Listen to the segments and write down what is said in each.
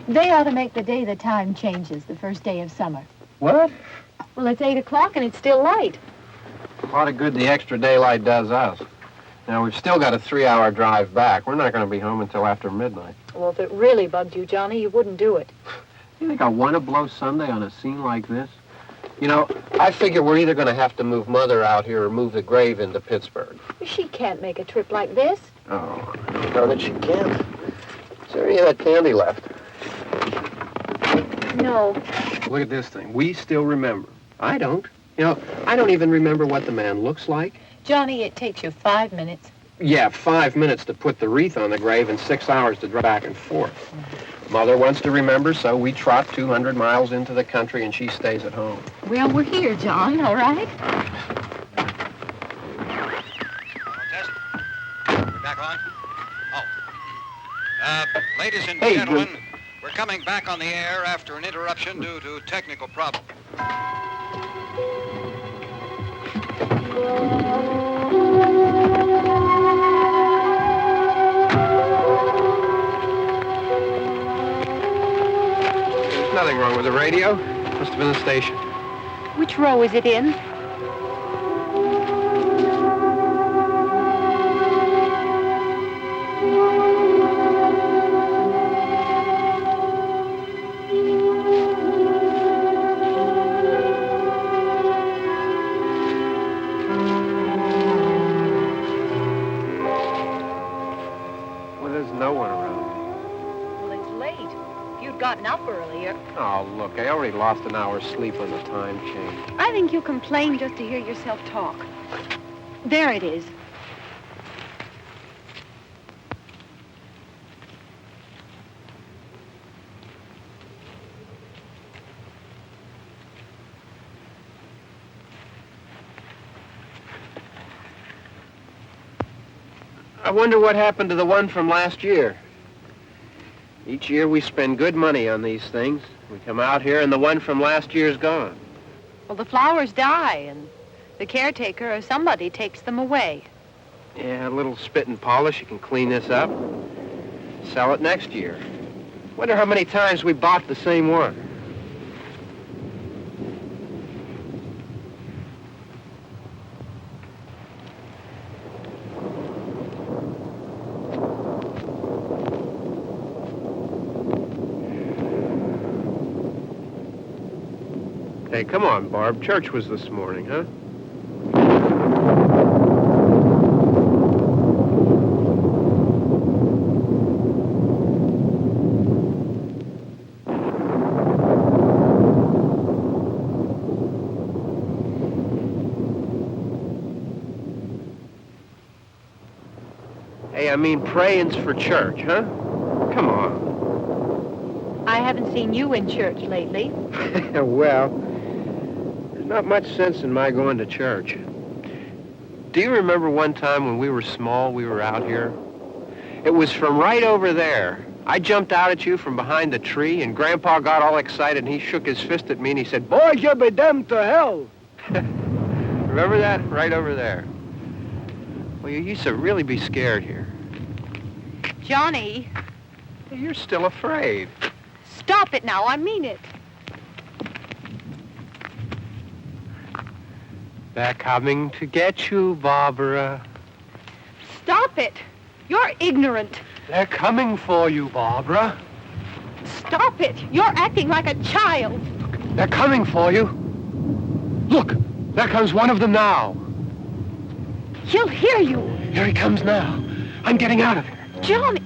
They ought to make the day the time changes, the first day of summer. What? Well, it's 8 o'clock and it's still light. A lot of good the extra daylight does us. Now, we've still got a 3-hour drive back. We're not going to be home until after midnight. Well, if it really bugged you, Johnny, you wouldn't do it. You think I want to blow Sunday on a scene like this? You know, I figure we're either going to have to move Mother out here or move the grave into Pittsburgh. She can't make a trip like this. Oh, I don't know that she can't. Is there any of that candy left? No. Look at this thing. We still remember. I don't. You know, I don't even remember what the man looks like. Johnny, it takes you 5 minutes. Yeah, 5 minutes to put the wreath on the grave and 6 hours to drive back and forth. Mother wants to remember, so we trot 200 miles into the country and she stays at home. Well, we're here, John, all right? Test. We're back on? Oh. Ladies and gentlemen, we're coming back on the air after an interruption due to technical problem. There's nothing wrong with the radio. Must have been the station. Which row is it in? Gotten up earlier. Oh, look, I already lost an hour's sleep on the time change. I think you complain just to hear yourself talk. There it is. I wonder what happened to the one from last year. Each year we spend good money on these things. We come out here and the one from last year's gone. Well, the flowers die and the caretaker or somebody takes them away. Yeah, a little spit and polish. You can clean this up. Sell it next year. Wonder how many times we bought the same one. Hey, come on, Barb. Church was this morning, huh? Hey, I mean praying's for church, huh? Come on. I haven't seen you in church lately. Well, not much sense in my going to church. Do you remember one time when we were small, we were out here? It was from right over there. I jumped out at you from behind the tree, and Grandpa got all excited, and he shook his fist at me, and he said, "Boys, you'll be damned to hell." Remember that? Right over there. Well, you used to really be scared here. Johnny, You're still afraid. stop it now. I mean it. They're coming to get you, Barbara. Stop it. You're ignorant. They're coming for you, Barbara. Stop it. You're acting like a child. They're coming for you. Look, there comes one of them now. He'll hear you. Here he comes now. I'm getting out of here. Johnny.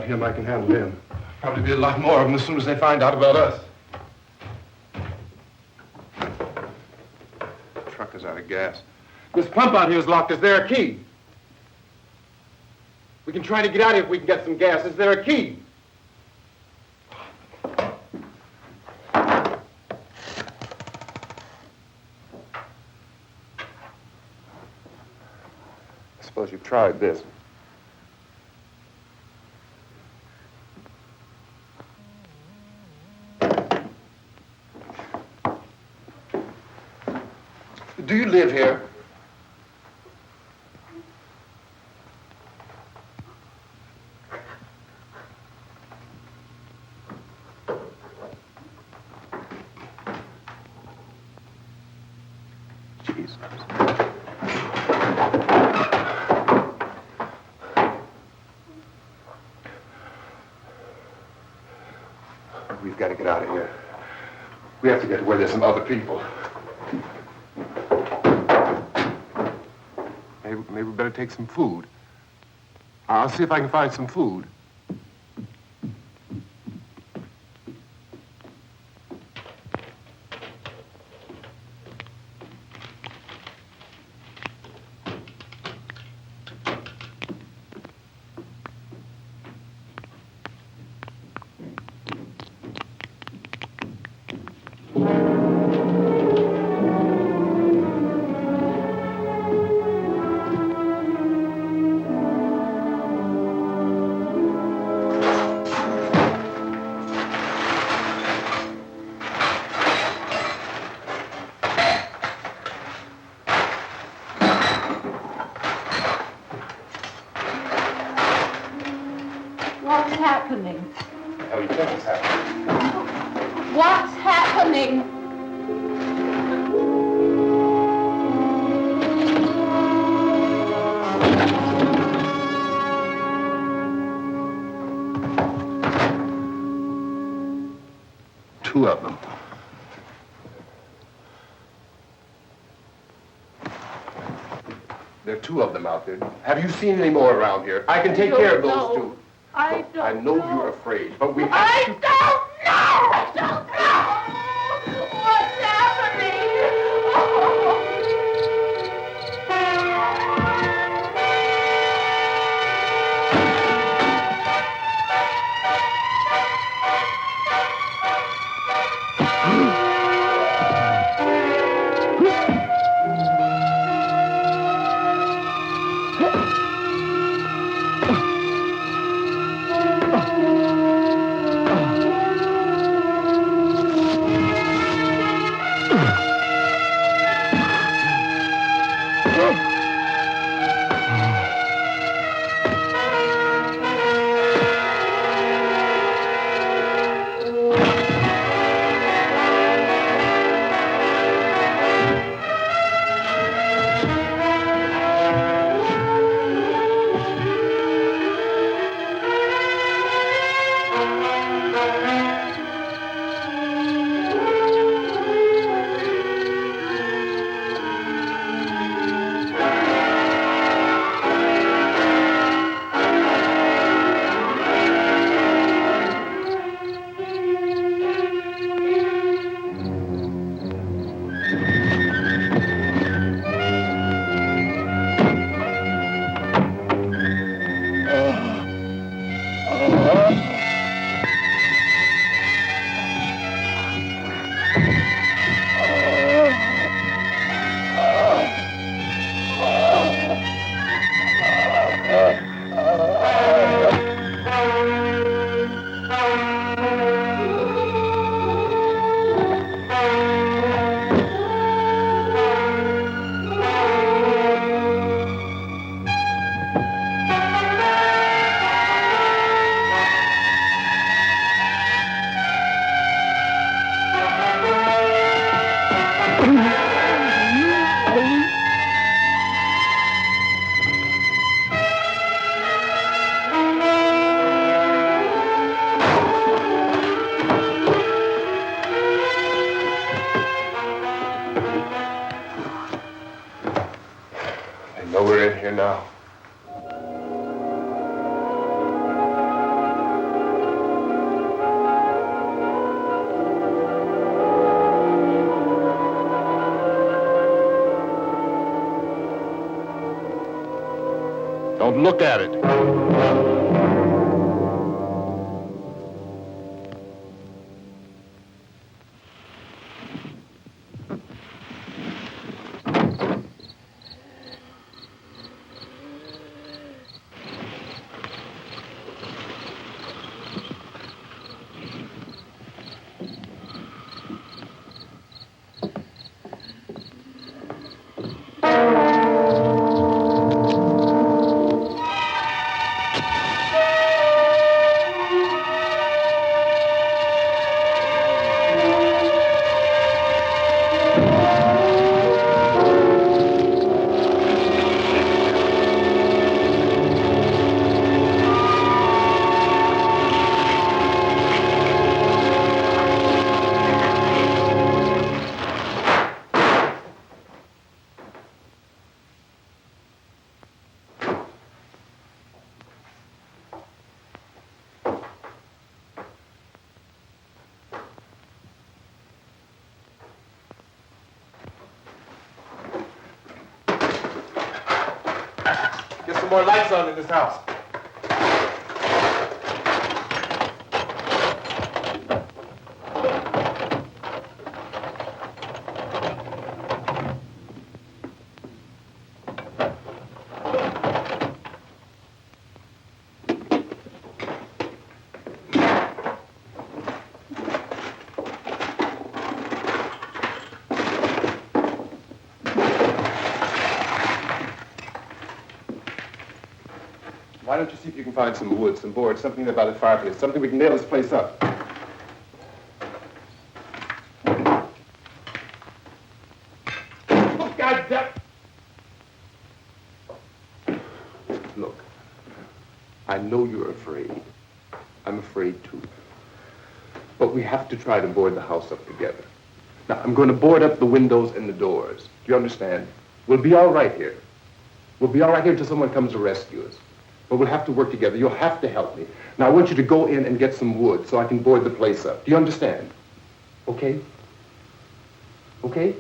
him, I can handle him. Probably be a lot more of them as soon as they find out about us. The truck is out of gas. This pump out here is locked. Is there a key? We can try to get out of here if we can get some gas. Is there a key? I suppose you've tried this. Do you live here? Jesus. We've got to get out of here. We have to get to where there's some other people. Maybe we better take some food. I'll see if I can find some food. What's happening? What the hell do you think is happening? What's happening? Two of them. There are two of them out there. Have you seen any more around here? I can take care of those two. I don't I know you're afraid, but we have I to... don't know! I don't know! What's happening? Don't look at it. Get some more lights on in this house. Why don't you see if you can find some wood, some board, something by the fireplace, something we can nail this place up. Oh, God damn! Look, I know you're afraid. I'm afraid too. But we have to try to board the house up together. Now, I'm going to board up the windows and the doors. Do you understand? We'll be all right here. We'll be all right here until someone comes to rescue us. But we'll have to work together. You'll have to help me. Now, I want you to go in and get some wood so I can board the place up. Do you understand? Okay? Okay?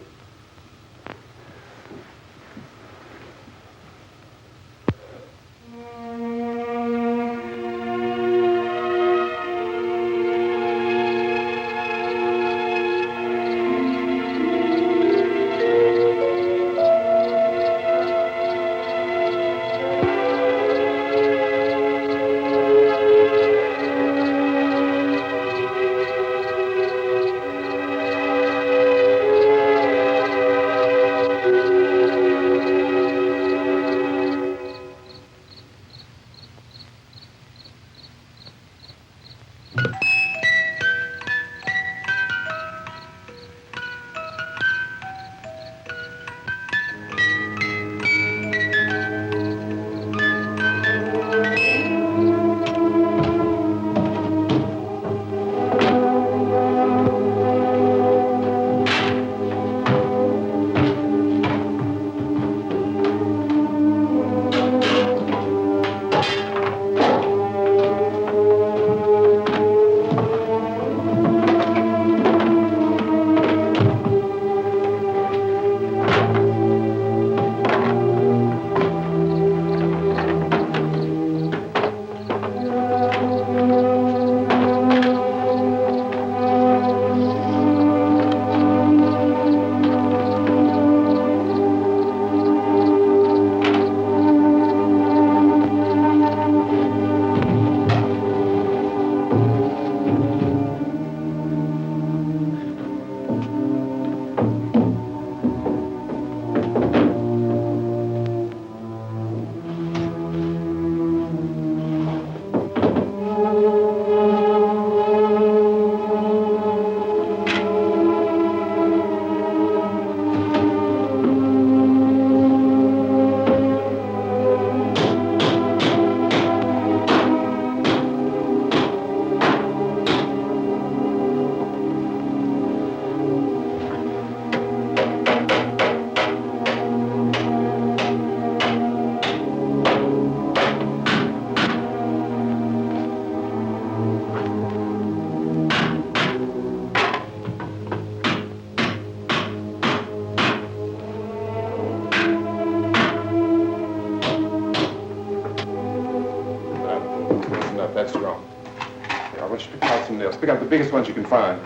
I want you to pick out some nails. Pick out the biggest ones you can find.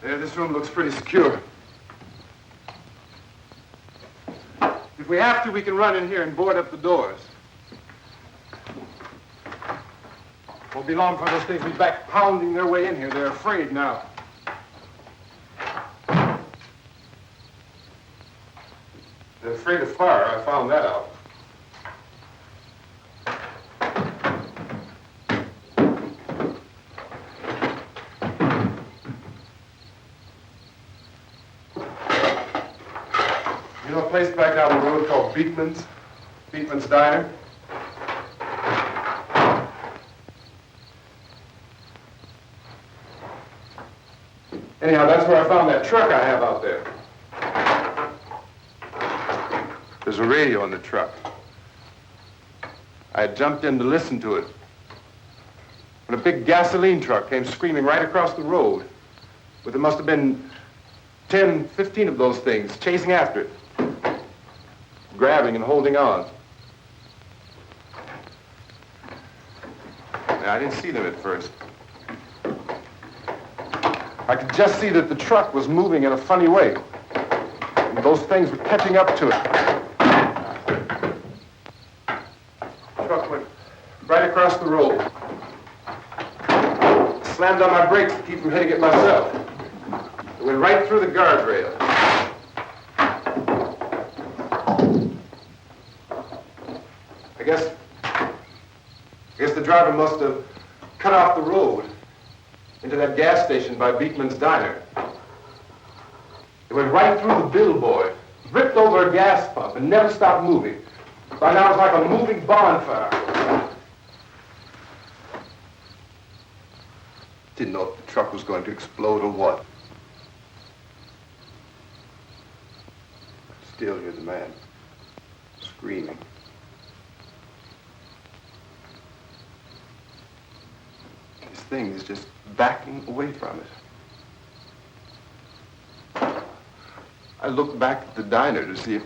There, this room looks pretty secure. If we have to, we can run in here and board up the doors. Won't be long for those things to be back pounding their way in here. They're afraid now. They're afraid of fire. I found that out. You know a place back down the road called Beekman's? Beekman's Diner? Anyhow, that's where I found that truck I have out there. There's a radio in the truck. I had jumped in to listen to it when a big gasoline truck came screaming right across the road. But there must have been 10, 15 of those things chasing after it, grabbing and holding on. Now, I didn't see them at first. I could just see that the truck was moving in a funny way. And those things were catching up to it. The truck went right across the road. Slammed on my brakes to keep from hitting it myself. It went right through the guardrail. I guess the driver must have cut off the road into that gas station by Beekman's Diner. It went right through the billboard, ripped over a gas pump, and never stopped moving. By now it's like a moving bonfire. Didn't know if the truck was going to explode or what. Still hear the man screaming. This thing is just backing away from it. I looked back at the diner to see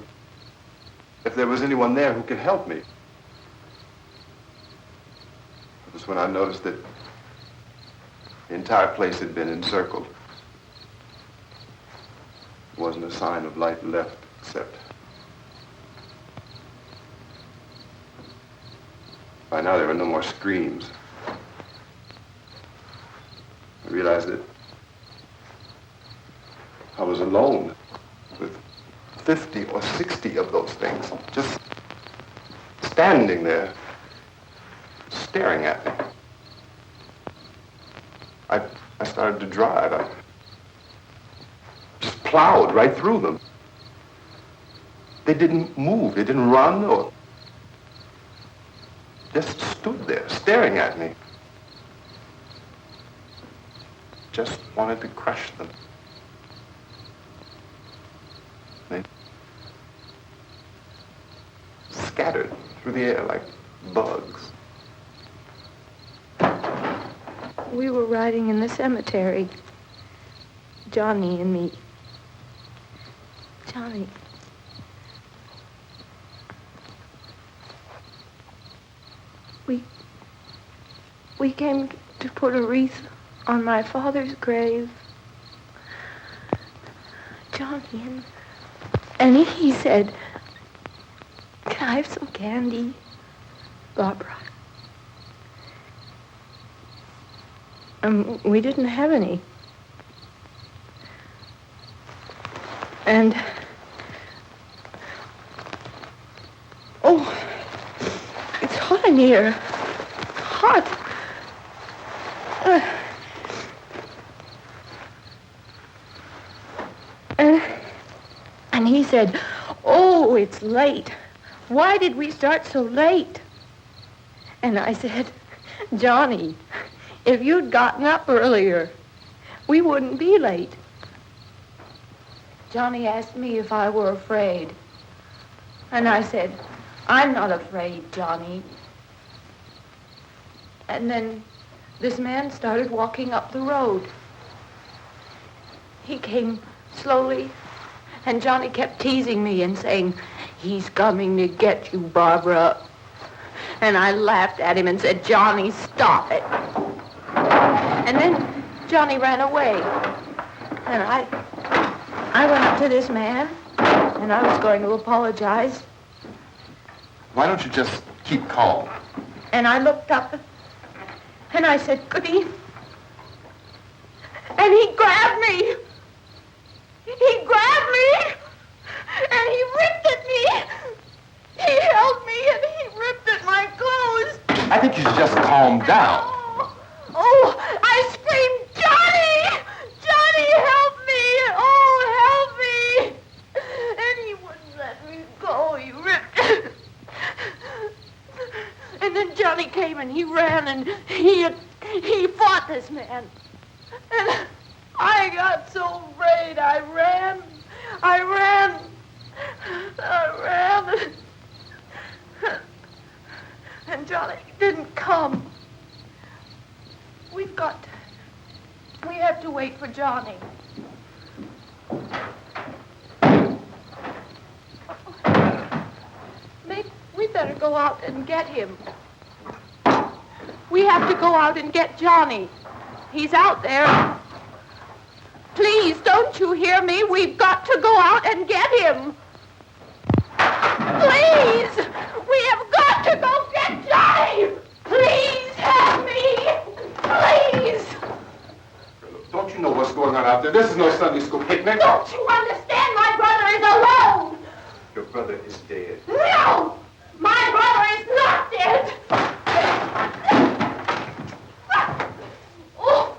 if there was anyone there who could help me. It was when I noticed that the entire place had been encircled. There wasn't a sign of light left except by now there were no more screams. I realized that I was alone with 50 or 60 of those things, just standing there, staring at me. I started to drive. I just plowed right through them. They didn't move, they didn't run or just stood there, staring at me. Just wanted to crush them. They scattered through the air like bugs. We were riding in the cemetery, Johnny and me. Johnny. We came to put a wreath on my father's grave. Johnny, and he said, "Can I have some candy, Barbara?" We didn't have any. And, oh, it's hot in here. Hot. And he said, "Oh, it's late. Why did we start so late?" And I said, "Johnny, if you'd gotten up earlier, we wouldn't be late." Johnny asked me if I were afraid. And I said, "I'm not afraid, Johnny." And then this man started walking up the road. He came slowly, and Johnny kept teasing me and saying, "He's coming to get you, Barbara." And I laughed at him and said, "Johnny, stop it." And then Johnny ran away. And I went up to this man, and I was going to apologize. Why don't you just keep calm? And I looked up, and I said, "Good evening." And he grabbed me. He grabbed me, and he ripped at me. He held me, and he ripped at my clothes. I think you should just calm down. Oh, I screamed, "Johnny! Johnny, help me! Oh, help me!" And he wouldn't let me go. He ripped. And then Johnny came and he ran and he fought this man. And I got so afraid. I ran. And Johnny didn't come. We have to wait for Johnny. We better go out and get him. We have to go out and get Johnny. He's out there. Please, don't you hear me? We've got to go out and get him. Please! We have got to go get Johnny! Please help me! Please! Don't you know what's going on out there? This is no Sunday school picnic. Don't you understand? My brother is alone! Your brother is dead. No! My brother is not dead! Oh.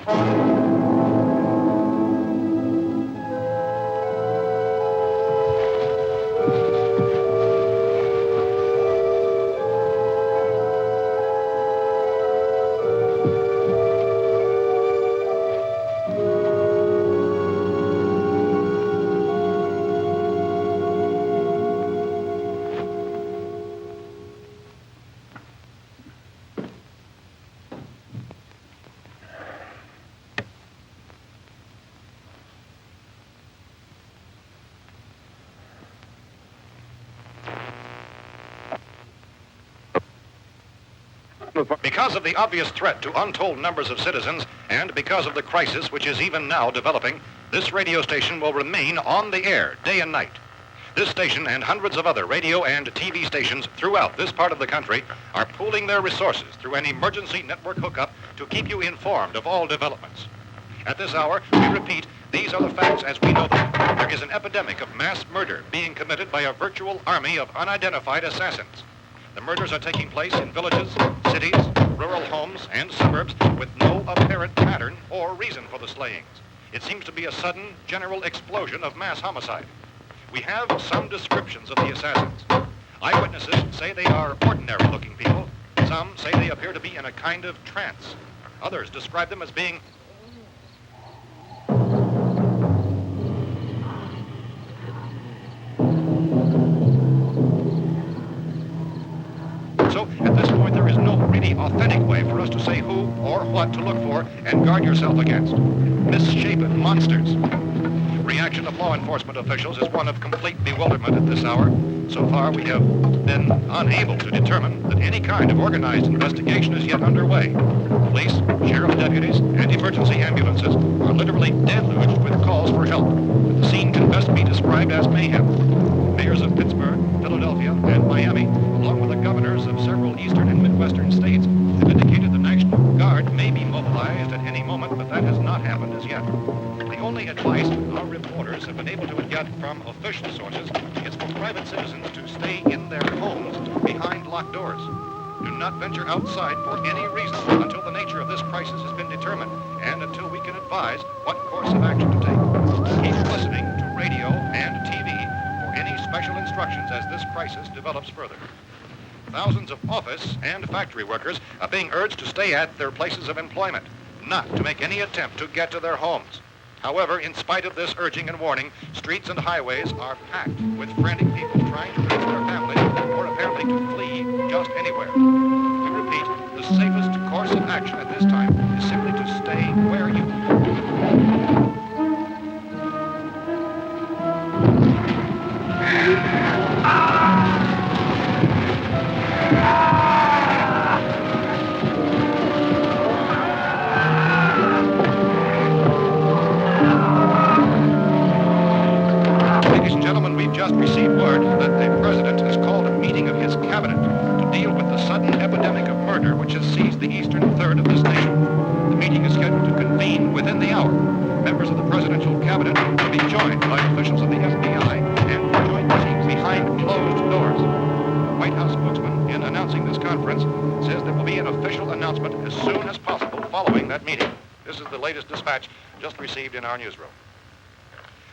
Oh. Because of the obvious threat to untold numbers of citizens and because of the crisis which is even now developing, this radio station will remain on the air day and night. This station and hundreds of other radio and TV stations throughout this part of the country are pooling their resources through an emergency network hookup to keep you informed of all developments. At this hour, we repeat, these are the facts as we know them. There is an epidemic of mass murder being committed by a virtual army of unidentified assassins. The murders are taking place in villages, cities, rural homes, and suburbs with no apparent pattern or reason for the slayings. It seems to be a sudden, general explosion of mass homicide. We have some descriptions of the assassins. Eyewitnesses say they are ordinary-looking people. Some say they appear to be in a kind of trance. Others describe them as being So, at this point, there is no really authentic way for us to say who or what to look for and guard yourself against. Misshapen monsters. Reaction of law enforcement officials is one of complete bewilderment at this hour. So far, we have been unable to determine that any kind of organized investigation is yet underway. Police, sheriff's deputies, and emergency ambulances are literally deluged with calls for help. The scene can best be described as mayhem. Mayors of Pittsburgh, Philadelphia, and Miami, along with the governors of several eastern and midwestern states, have indicated the National Guard may be mobilized at any moment, but that has not happened as yet. The only advice our reporters have been able to get from official sources is for private citizens to stay in their homes behind locked doors. Do not venture outside for any reason until the nature of this crisis has been determined and until we can advise what course of action to take. Keep listening to radio and TV for any special instructions as this crisis develops further. Thousands of office and factory workers are being urged to stay at their places of employment, not to make any attempt to get to their homes. However, in spite of this urging and warning, streets and highways are packed with frantic people trying to reach their families or apparently to flee just anywhere. We repeat, the safest course course of action at this time is simply to stay where you Ladies and gentlemen, we've just received word that the President has called a meeting of his cabinet to deal with the sudden epidemic of murder which has seized the eastern third of this nation. The meeting is scheduled to convene within the hour. Members of the presidential cabinet will be joined by officials of the FBI and joint teams behind closed doors. The White House spokesman, in announcing this conference, says there will be an official announcement as soon as possible following that meeting. This is the latest dispatch just received in our newsroom.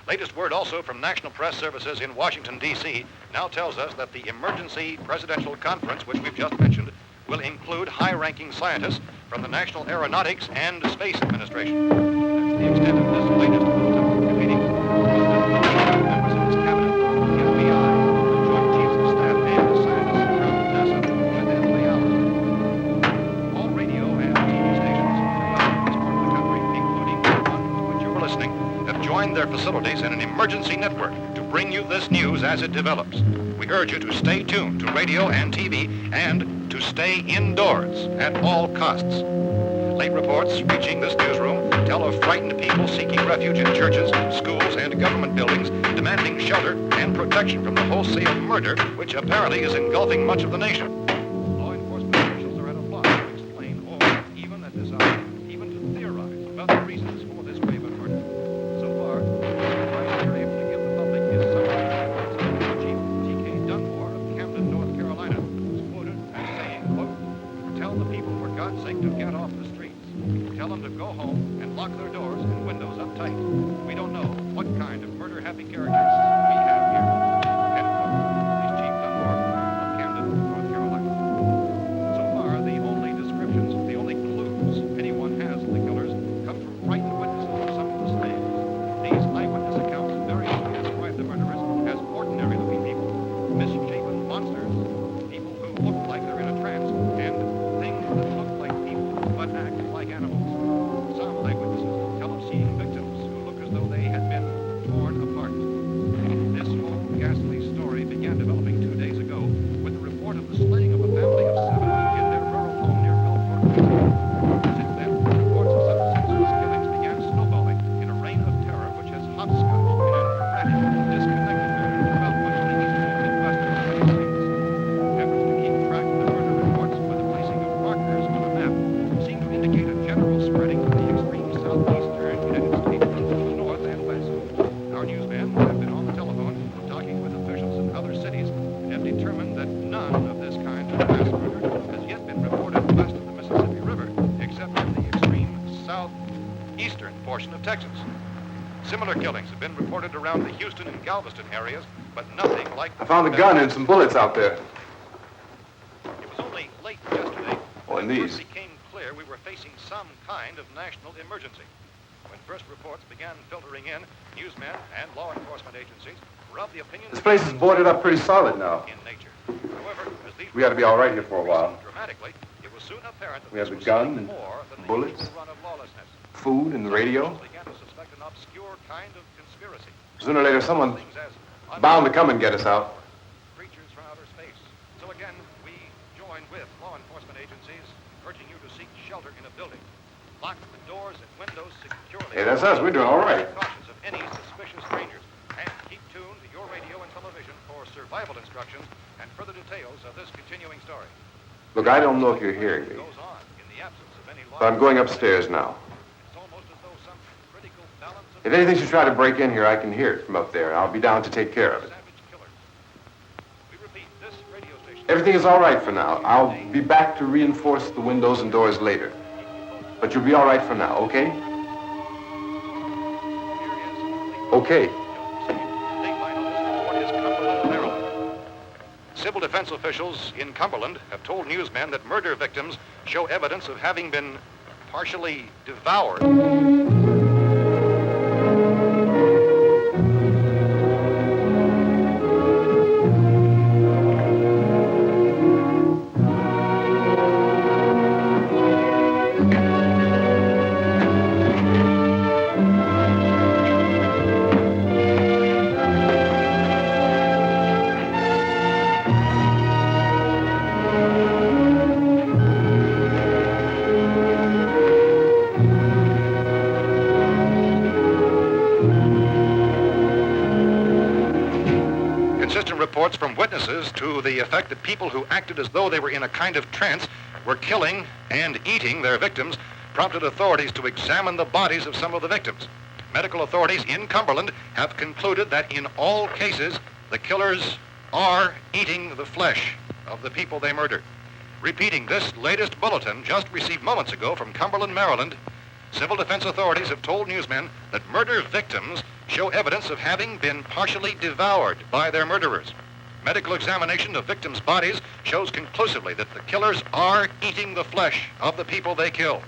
Latest word also from National Press Services in Washington, D.C. now tells us that the emergency presidential conference, which we've just mentioned, will include high-ranking scientists from the National Aeronautics and Space Administration. That's the extent of this latest bulletin meeting. Members of his cabinet, the FBI, the Joint Chiefs of Staff, and the scientists from NASA within the hour. All radio and TV stations throughout this part of the country, including the one to which you're listening, have joined their facilities in an emergency network to bring you this news as it develops. We urge you to stay tuned to radio and TV and to stay indoors at all costs. Late reports reaching this newsroom tell of frightened people seeking refuge in churches, schools, and government buildings, demanding shelter and protection from the wholesale murder which apparently is engulfing much of the nation. Law enforcement officials are at a loss to explain or even at this hour, even to theorize about the reasons for this wave of murder. So far, the advice we're able to give the public is something Chief TIK TOK of Camden, North Carolina, who's quoted as saying, quote, "Tell the people for God's sake to get off the streets. Tell them to go home and lock their doors and windows up tight. We don't know what kind of murder-happy characters we have here." End quote. He's Chief TIK of Camden, North Carolina. So far, the only descriptions, the only clues anyone has of the killers come from frightened witnesses of some of the slaves. These eyewitness accounts variously describe the murderers as ordinary-looking people, misshapen monsters, people who look like they're in a trance, and things that look like people but act like animals. Some eyewitnesses tell of seeing victims who look as though they had been torn apart. This whole ghastly story began developing 2 days ago with the report of the slaying of a family of 7 in their rural home near Gulfport, Kentucky. Since then, reports of such senseless killings began snowballing in a reign of terror which has hopscotched in an erratic, disconnected manner throughout much of the eastern Midwest of the United States. Efforts to keep track of the murder reports by the placing of markers on a map seem to indicate a general spreading of the extreme southeastern United States to the north and west. Our newsmen have been on the telephone talking with officials in other cities and have determined that none of this kind of mass murder has yet been reported west of the Mississippi River, except in the extreme southeastern portion of Texas. Similar killings have been reported around the Houston and Galveston areas, but nothing like I found a gun and some bullets out there. It was only late yesterday Oh, and when it these. first became clear we were facing some kind of national emergency. When first reports began filtering in, newsmen and law enforcement agencies were of the opinion This place is boarded up pretty solid now. in nature. However, as these We ought to be all right here for a while. dramatically, it was soon apparent that We have this the was gun something and more than the bullets. usual run of lawlessness. Food and the radio. Some began to suspect an obscure kind of conspiracy. Sooner or later, someone Things as bound to come and get us out. creatures from outer space. So again, we join with law enforcement agencies, urging you to seek shelter in a building. Lock the doors and windows securely. Hey, that's us. We're doing all right. Precautions of any suspicious strangers. And keep tuned to your radio and television for survival instructions and further details of this continuing story. Look, I don't know if you're hearing me, Goes on in the absence of any law. but I'm going upstairs now. It's almost as though some critical balance of If anything should try to break in here, I can hear it from up there. I'll be down to take care of it. savage killers. We repeat, this radio station. Everything is all right for now. I'll be back to reinforce the windows and doors later. But you'll be all right for now, okay? Okay. Civil defense officials in Cumberland have told newsmen that murder victims show evidence of having been partially devoured. reports from witnesses to the effect that people who acted as though they were in a kind of trance were killing and eating their victims prompted authorities to examine the bodies of some of the victims. Medical authorities in Cumberland have concluded that in all cases, the killers are eating the flesh of the people they murdered. Repeating this latest bulletin just received moments ago from Cumberland, Maryland, civil defense authorities have told newsmen that murder victims show evidence of having been partially devoured by their murderers. Medical examination of victims' bodies shows conclusively that the killers are eating the flesh of the people they kill.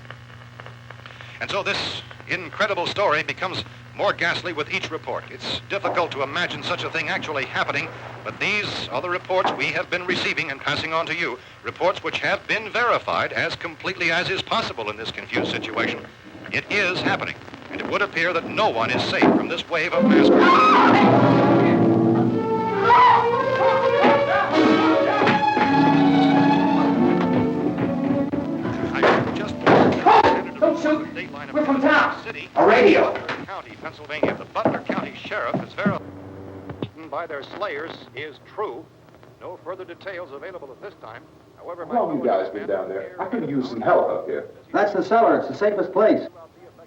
And so this incredible story becomes more ghastly with each report. It's difficult to imagine such a thing actually happening, but these are the reports we have been receiving and passing on to you, reports which have been verified as completely as is possible in this confused situation. It is happening, and it would appear that no one is safe from this wave of mass murder. Don't shoot! We're from town. A radio. County, Pennsylvania. The Butler County Sheriff is verified by their slayers is true. No further details available at this time. However, How long you guys been down there? I could use some help up here. That's the cellar. It's the safest place.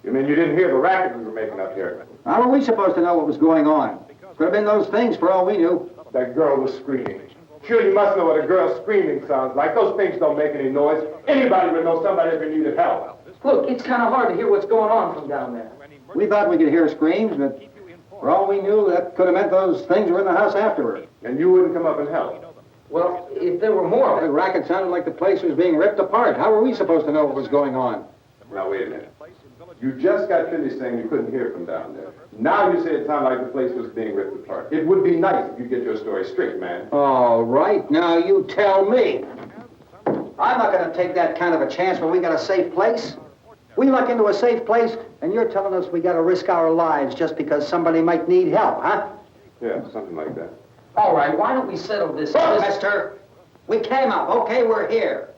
You mean you didn't hear the racket we were making up here? How were we supposed to know what was going on? Could have been those things for all we knew. That girl was screaming. Sure, you must know what a girl screaming sounds like. Those things don't make any noise. Anybody would know somebody ever needed help. Look, it's kind of hard to hear what's going on from down there. We thought we could hear screams, but for all we knew, that could have meant those things were in the house afterward. And you wouldn't come up and help? Well, if there were more... The racket sounded like the place was being ripped apart. How were we supposed to know what was going on? Now, wait a minute. You just got finished saying you couldn't hear from down there. Now you say it sounded like the place was being ripped apart. It would be nice if you get your story straight, man. All right, now you tell me. I'm not going to take that kind of a chance when we got a safe place. We luck into a safe place, and you're telling us we got to risk our lives just because somebody might need help, huh? Yeah, something like that. All right, why don't we settle this... Look, mister, we came up. Okay, we're here.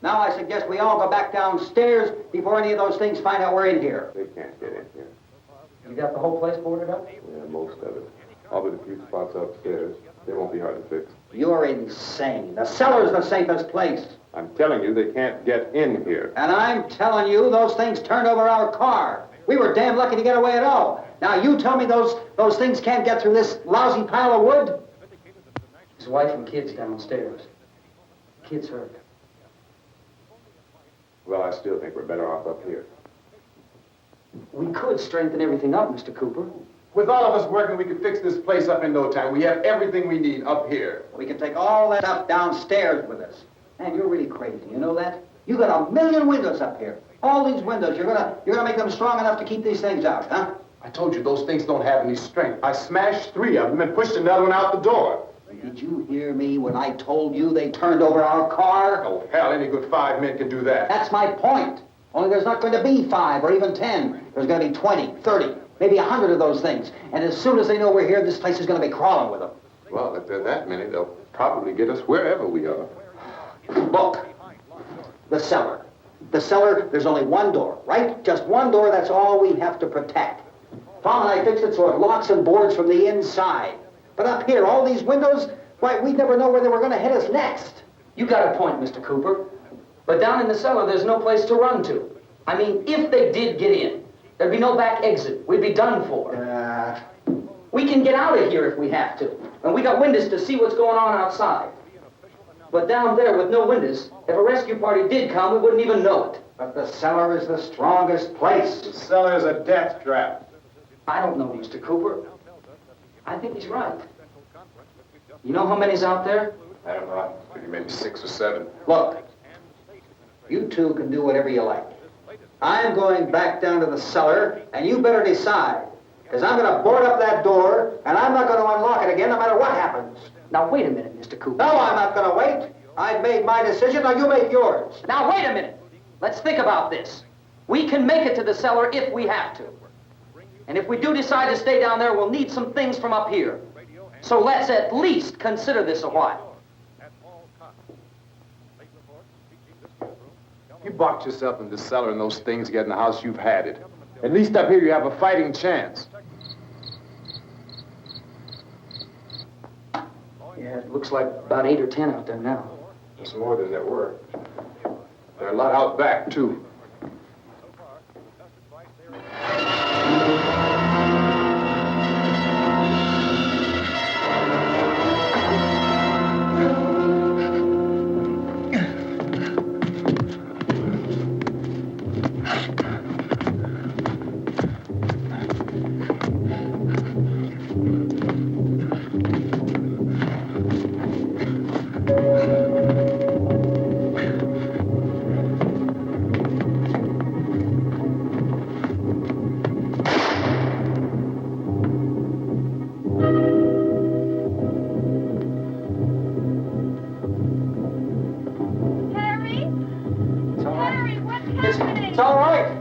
Now I suggest we all go back downstairs before any of those things find out we're in here. They can't get in here. You got the whole place boarded up? Yeah, most of it. All but a few spots upstairs. They won't be hard to fix. You're insane. The cellar's the safest place. I'm telling you, they can't get in here. And I'm telling you, those things turned over our car. We were damn lucky to get away at all. Now you tell me those things can't get through this lousy pile of wood? His wife and kids downstairs. Kids hurt. Well, I still think we're better off up here. We could strengthen everything up, Mr. Cooper. With all of us working, we could fix this place up in no time. We have everything we need up here. We can take all that up downstairs with us. Man, you're really crazy, you know that? You got 1,000,000 windows up here. All these windows, you're gonna make them strong enough to keep these things out, huh? I told you, those things don't have any strength. I smashed 3 of them and pushed another one out the door. Did you hear me when I told you they turned over our car? Oh, hell, any good 5 men can do that. That's my point. Only there's not going to be 5 or even 10. There's going to be 20, 30, maybe 100 of those things. And as soon as they know we're here, this place is going to be crawling with them. Well, if there are that many, they'll probably get us wherever we are. Look, the cellar. The cellar, there's only one door, right? Just one door, that's all we have to protect. Tom and I fixed it so it locks and boards from the inside. But up here, all these windows, why, we'd never know where they were going to hit us next. You got a point, Mr. Cooper. But down in the cellar, there's no place to run to. I mean, if they did get in, there'd be no back exit. We'd be done for. We can get out of here if we have to. And we got windows to see what's going on outside. But down there with no windows, if a rescue party did come, we wouldn't even know it. But the cellar is the strongest place. The cellar is a death trap. I don't know, Mr. Cooper. I think he's right. You know how many's out there? I don't know. Maybe 6 or 7. Look, you two can do whatever you like. I'm going back down to the cellar, and you better decide. Because I'm going to board up that door, and I'm not going to unlock it again no matter what happens. Now, wait a minute, Mr. Cooper. No, I'm not going to wait. I've made my decision, now you make yours. Now, wait a minute. Let's think about this. We can make it to the cellar if we have to. And if we do decide to stay down there, we'll need some things from up here. So let's at least consider this a while. You box yourself in the cellar and those things get in the house, you've had it. At least up here you have a fighting chance. Yeah, it looks like about 8 or 10 out there now. It's more than there were. There are a lot out back, too. It's all right.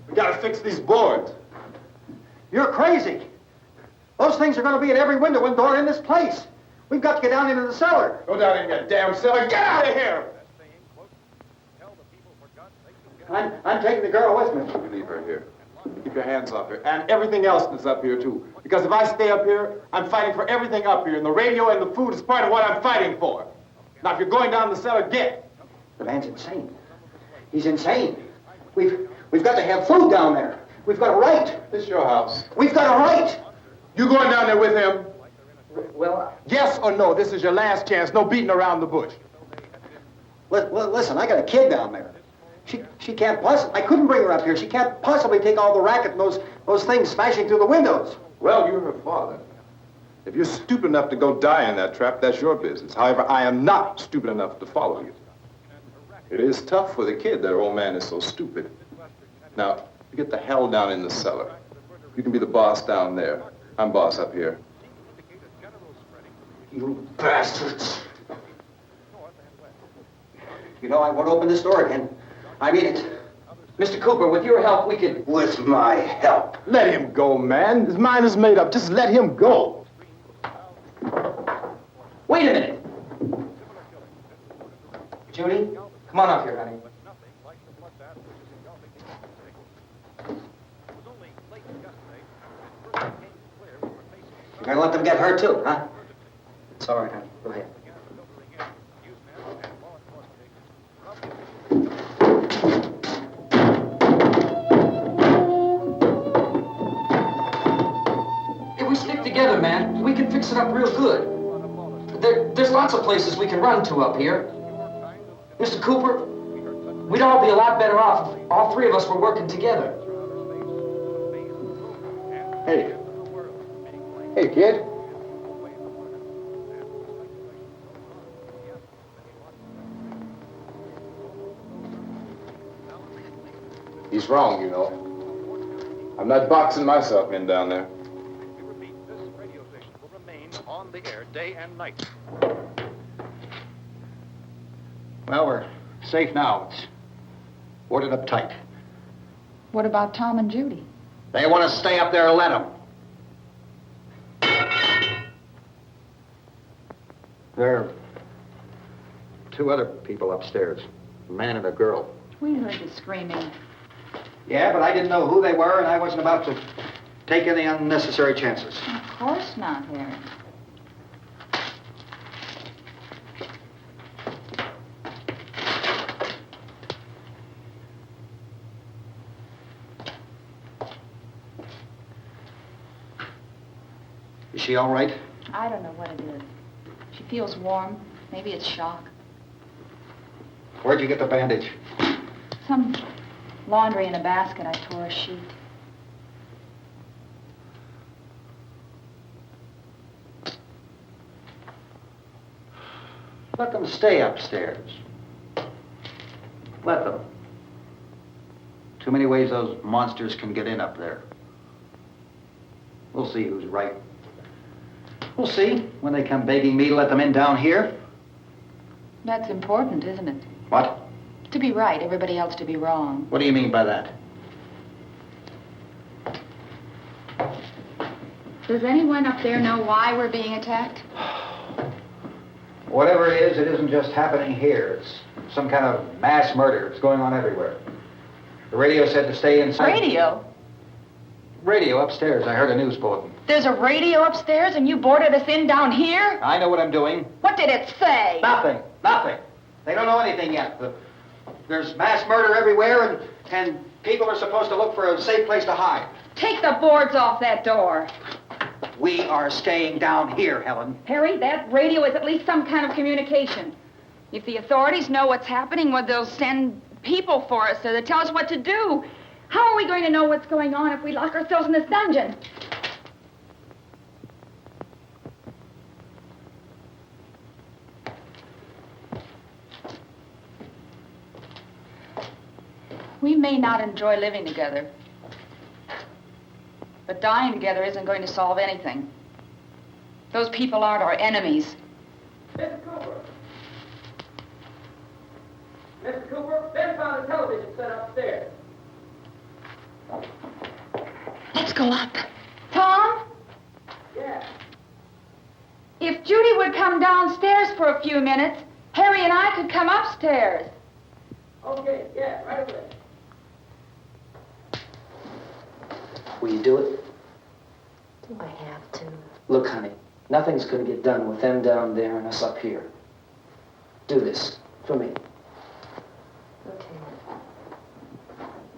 We gotta fix these boards. You're crazy. Those things are going to be at every window and door in this place. We've got to get down into the cellar. Go down in that damn cellar. Get out of here! I'm taking the girl with me. You leave her here. Keep your hands off her. And everything else that's up here, too. Because if I stay up here, I'm fighting for everything up here. And the radio and the food is part of what I'm fighting for. Now, if you're going down the cellar, get. The man's insane. He's insane. We've got to have food down there. We've got a right. This is your house. We've got a right. You going down there with him? Well, Yes or no? This is your last chance. No beating around the bush. Listen, I got a kid down there. She can't possibly, I couldn't bring her up here. She can't possibly take all the racket and those things smashing through the windows. Well, you're her father. If you're stupid enough to go die in that trap, that's your business. However, I am not stupid enough to follow you. It is tough for the kid that her old man is so stupid. Now, you get the hell down in the cellar. You can be the boss down there. I'm boss up here. You bastards. You know, I won't open this door again. I mean it. Mr. Cooper, with your help, we could... With my help. Let him go, man. His mind is made up. Just let him go. Wait a minute. Judy, come on up here, honey. You're gonna let them get hurt too, huh? It's all right, honey. Go ahead. If we stick together, man, we can fix it up real good. There's lots of places we can run to up here. Mr. Cooper, we'd all be a lot better off if all three of us were working together. Hey. Hey, kid. He's wrong, you know. I'm not boxing myself in down there. We repeat, this radio station will remain on the air day and night. Well, we're safe now. It's boarded up tight. What about Tom and Judy? They want to stay up there, let them. There are two other people upstairs, a man and a girl. We heard the screaming. Yeah, but I didn't know who they were, and I wasn't about to take any unnecessary chances. Of course not, Harry. Is she all right? I don't know what it is. She feels warm. Maybe it's shock. Where'd you get the bandage? Some laundry in a basket. I tore a sheet. Let them stay upstairs. Let them. Too many ways those monsters can get in up there. We'll see who's right. We'll see when they come begging me to let them in down here. That's important, isn't it? What? To be right, everybody else to be wrong. What do you mean by that? Does anyone up there know why we're being attacked? Whatever it isn't just happening here. It's some kind of mass murder. It's going on everywhere. The radio said to stay inside. Radio? Radio upstairs. I heard a news bulletin. There's a radio upstairs and you boarded us in down here? I know what I'm doing. What did it say? Nothing. Nothing. They don't know anything yet. There's mass murder everywhere, and people are supposed to look for a safe place to hide. Take the boards off that door. We are staying down here, Helen. Harry, that radio is at least some kind of communication. If the authorities know what's happening, well, they'll send people for us to tell us what to do. How are we going to know what's going on if we lock ourselves in this dungeon? We may not enjoy living together, but dying together isn't going to solve anything. Those people aren't our enemies. Mr. Cooper! Mr. Cooper, Ben found a television set upstairs. Let's go up. Tom? Yeah. If Judy would come downstairs for a few minutes, Harry and I could come upstairs. Okay, yeah, right away. Will you do it? Do I have to? Look, honey, nothing's going to get done with them down there and us up here. Do this for me. Okay.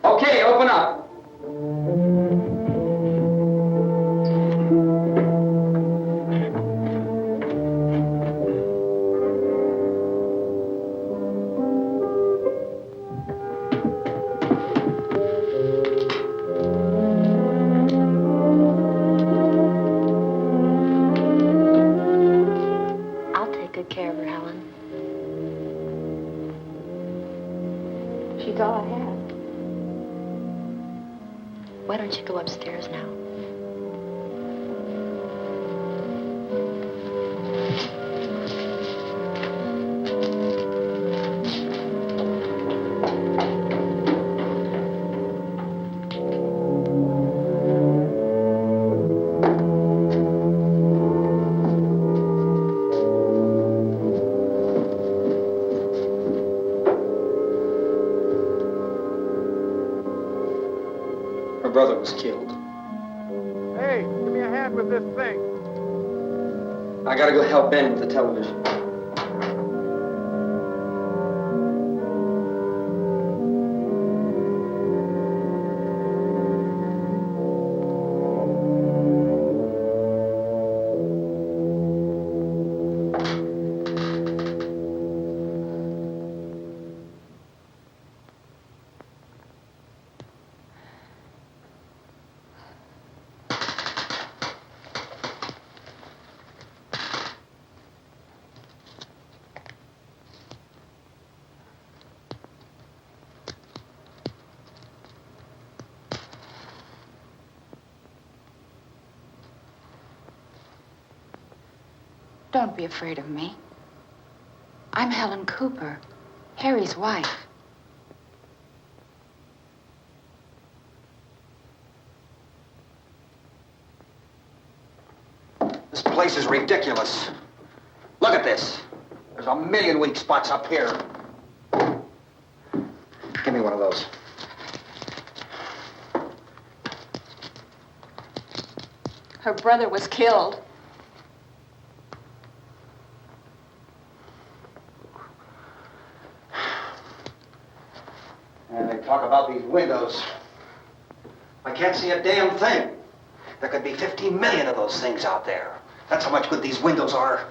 Okay, open up. I'll take good care of her, Helen. She's all I have. Why don't you go upstairs now? Her brother was killed. Hey, give me a hand with this thing. I gotta go help Ben with the television. Don't be afraid of me. I'm Helen Cooper, Harry's wife. This place is ridiculous. Look at this. There's a million weak spots up here. Give me one of those. Her brother was killed. And they talk about these windows. I can't see a damn thing. There could be 15 million of those things out there. That's how much good these windows are.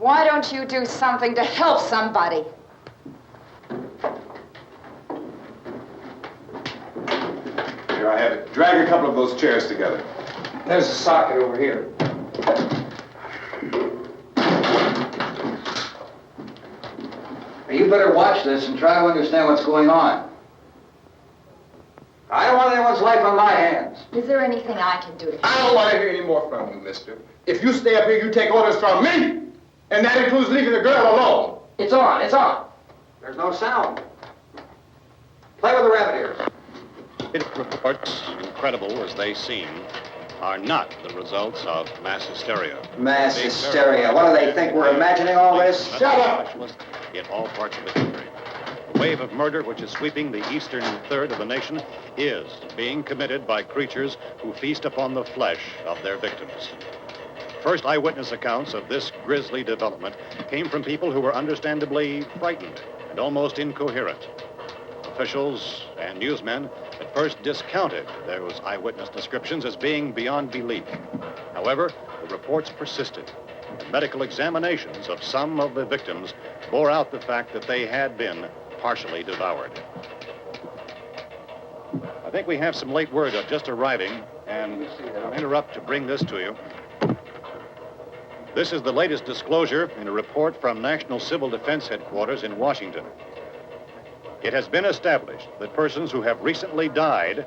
Why don't you do something to help somebody? Here I have it. Drag a couple of those chairs together. There's a socket over here. You better watch this and try to understand what's going on. I don't want anyone's life on my hands. Is there anything I can do to help? I don't want to hear any more from you, mister. If you stay up here, you take orders from me. And that includes leaving the girl alone. It's on, it's on. There's no sound. Play with the rabbit ears. Reports, incredible as they seem, are not the results of mass hysteria. Mass hysteria. What do they think? We're imagining all this? Shut up! In all parts of the country. The wave of murder which is sweeping the eastern third of the nation is being committed by creatures who feast upon the flesh of their victims. First eyewitness accounts of this grisly development came from people who were understandably frightened and almost incoherent. Officials and newsmen at first discounted those eyewitness descriptions as being beyond belief. However, the reports persisted. And medical examinations of some of the victims bore out the fact that they had been partially devoured. I think we have some late word just arriving, and I'll interrupt to bring this to you. This is the latest disclosure in a report from National Civil Defense Headquarters in Washington. It has been established that persons who have recently died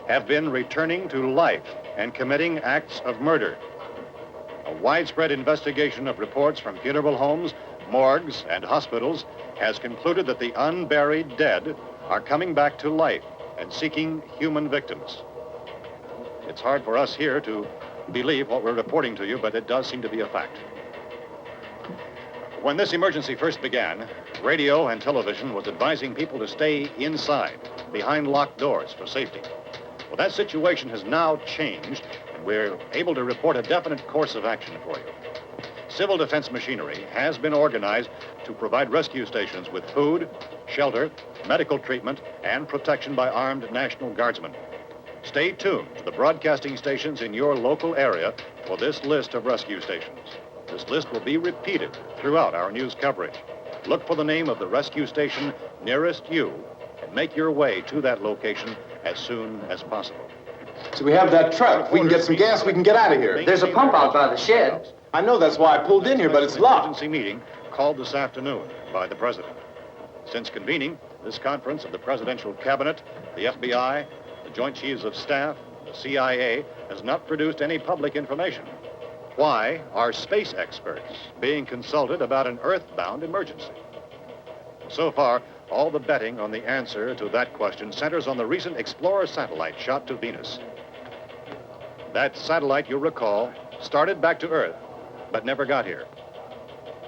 have been returning to life and committing acts of murder. A widespread investigation of reports from funeral homes, morgues, and hospitals has concluded that the unburied dead are coming back to life and seeking human victims. It's hard for us here to believe what we're reporting to you, but it does seem to be a fact. When this emergency first began, radio and television was advising people to stay inside, behind locked doors for safety. Well, that situation has now changed, and we're able to report a definite course of action for you. Civil defense machinery has been organized to provide rescue stations with food, shelter, medical treatment, and protection by armed National Guardsmen. Stay tuned to the broadcasting stations in your local area for this list of rescue stations. This list will be repeated throughout our news coverage. Look for the name of the rescue station nearest you and make your way to that location as soon as possible. So we have that truck. If we can get some gas, we can get out of here. There's a pump out by the shed. I know, that's why I pulled in here, but it's locked. Emergency meeting called this afternoon by the president. Since convening this conference of the presidential cabinet, the FBI, the Joint Chiefs of Staff, the CIA has not produced any public information. Why are space experts being consulted about an earthbound emergency? So far, all the betting on the answer to that question centers on the recent Explorer satellite shot to Venus. That satellite, you'll recall, started back to Earth, but never got here.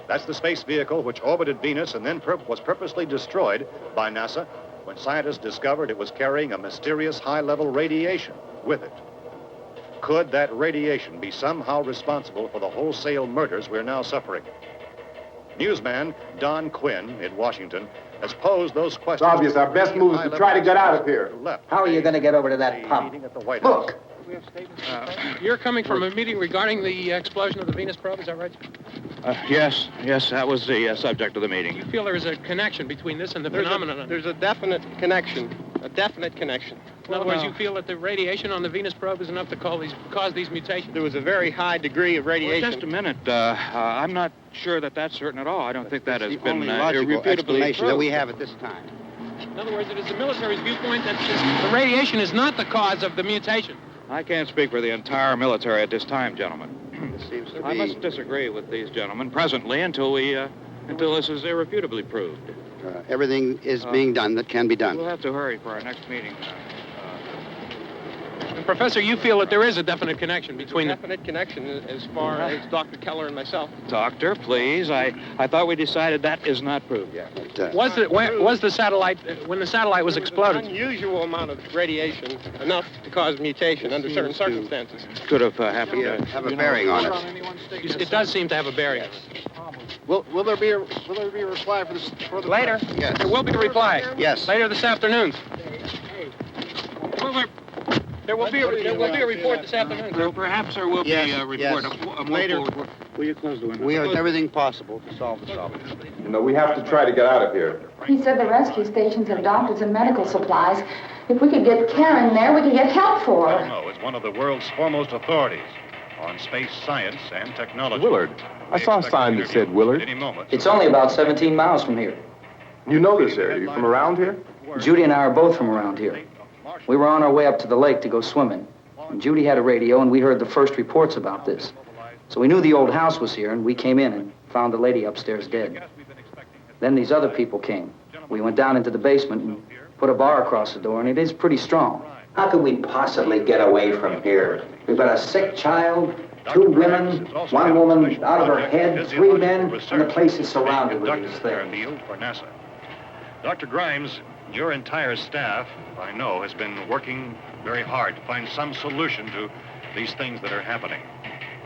That's the space vehicle which orbited Venus and then was purposely destroyed by NASA when scientists discovered it was carrying a mysterious high-level radiation with it. Could that radiation be somehow responsible for the wholesale murders we're now suffering? Newsman Don Quinn in Washington has posed those questions. It's obvious our best move is to try to get out of here. How are you going to get over to that pump? Look! You're coming from a meeting regarding the explosion of the Venus probe, is that right? Yes, that was the subject of the meeting. You feel there is a connection between this and the phenomenon? There's a definite connection. In other words, you feel that the radiation on the Venus probe is enough to cause these mutations? There was a very high degree of radiation. Well, just a minute. I'm not sure that that's certain at all. I don't think that has been logical explanation that we have at this time. In other words, it is the military's viewpoint that the radiation is not the cause of the mutation. I can't speak for the entire military at this time, gentlemen. This seems to I must disagree with these gentlemen presently until this is irrefutably proved. Everything is being done that can be done. We'll have to hurry for our next meeting. And Professor, you feel that there is a definite connection between them? Definite connection as far as Dr. Keller and myself. Doctor, please. I thought we decided that is not proved yet. Was the satellite, when the satellite was exploded? An unusual amount of radiation, enough to cause mutation under certain circumstances. Could have happened to have a bearing on it. It does seem to have a bearing. Will there be a reply for the later? Yes. There will be a reply. Yes. Later this afternoon. There will be a report this afternoon. Well, perhaps there will be a report. Yes. A more Later. full report. Will you close the window? We are everything possible to solve the problem. You know, we have to try to get out of here. He said the rescue stations have doctors and medical supplies. If we could get care in there, we could get help for her. No, it's one of the world's foremost authorities on space science and technology. Willard. I saw a sign that said Willard. Any moment. It's only about 17 miles from here. You know this area. You from around here? Judy and I are both from around here. We were on our way up to the lake to go swimming. And Judy had a radio, and we heard the first reports about this. So we knew the old house was here, and we came in and found the lady upstairs dead. Then these other people came. We went down into the basement and put a bar across the door, and it is pretty strong. How could we possibly get away from here? We've got a sick child, 2 women, 1 woman out of her head, 3 men, and the place is surrounded with these things. For NASA. Dr. Grimes, your entire staff, I know, has been working very hard to find some solution to these things that are happening.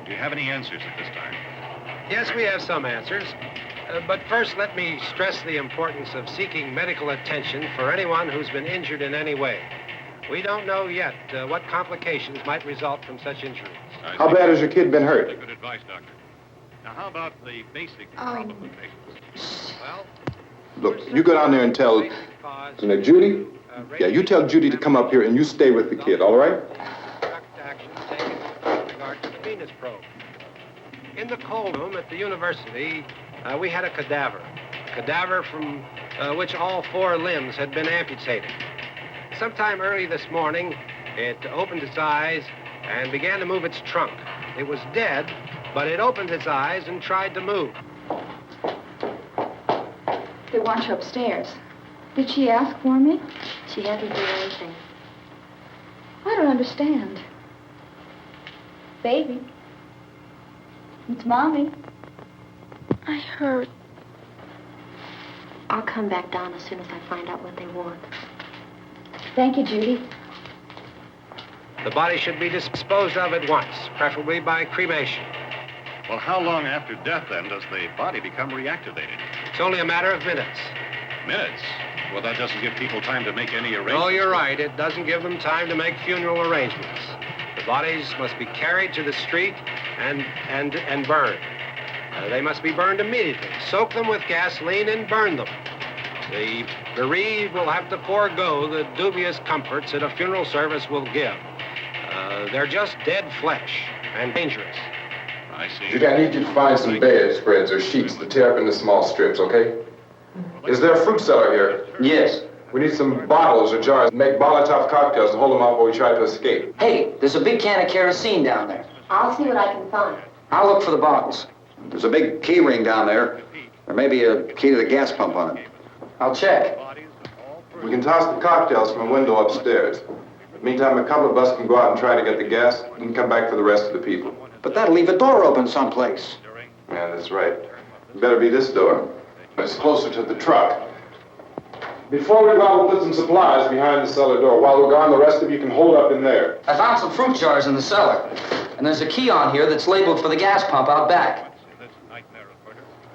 Do you have any answers at this time? Yes, we have some answers. But first, let me stress the importance of seeking medical attention for anyone who's been injured in any way. We don't know yet what complications might result from such injuries. How bad has your kid been hurt? Good advice, Doctor. Now, how about the basic problem of patients? Well, Look, you go down there and tell, Judy? Yeah, you tell Judy to come up here and you stay with the kid, all right? Action taken with regard to the Venus probe. In the cold room at the university, we had a cadaver from which all 4 limbs had been amputated. Sometime early this morning, it opened its eyes and began to move its trunk. It was dead, but it opened its eyes and tried to move. They want you upstairs. Did she ask for me? She hasn't done anything. I don't understand. Baby. It's Mommy. I heard. I'll come back down as soon as I find out what they want. Thank you, Judy. The body should be disposed of at once, preferably by cremation. well, how long after death, then, does the body become reactivated? It's only a matter of minutes. Minutes? Well, that doesn't give people time to make any arrangements. Oh, you're right. It doesn't give them time to make funeral arrangements. The bodies must be carried to the street and burned. They must be burned immediately. Soak them with gasoline and burn them. The bereaved will have to forego the dubious comforts that a funeral service will give. They're just dead flesh and dangerous. I see. Judy, I need you to find some bedspreads or sheets to tear up into small strips, okay? Is there a fruit cellar here? Yes. We need some bottles or jars to make Molotov cocktails to hold them out while we try to escape. Hey, there's a big can of kerosene down there. I'll see what I can find. I'll look for the bottles. There's a big key ring down there. There may be a key to the gas pump on it. I'll check. We can toss the cocktails from a window upstairs. Meantime, a couple of us can go out and try to get the gas and come back for the rest of the people. But that'll leave a door open someplace. Yeah, that's right. It better be this door. It's closer to the truck. Before we go out, we'll put some supplies behind the cellar door. While we're gone, the rest of you can hold up in there. I found some fruit jars in the cellar. And there's a key on here that's labeled for the gas pump out back.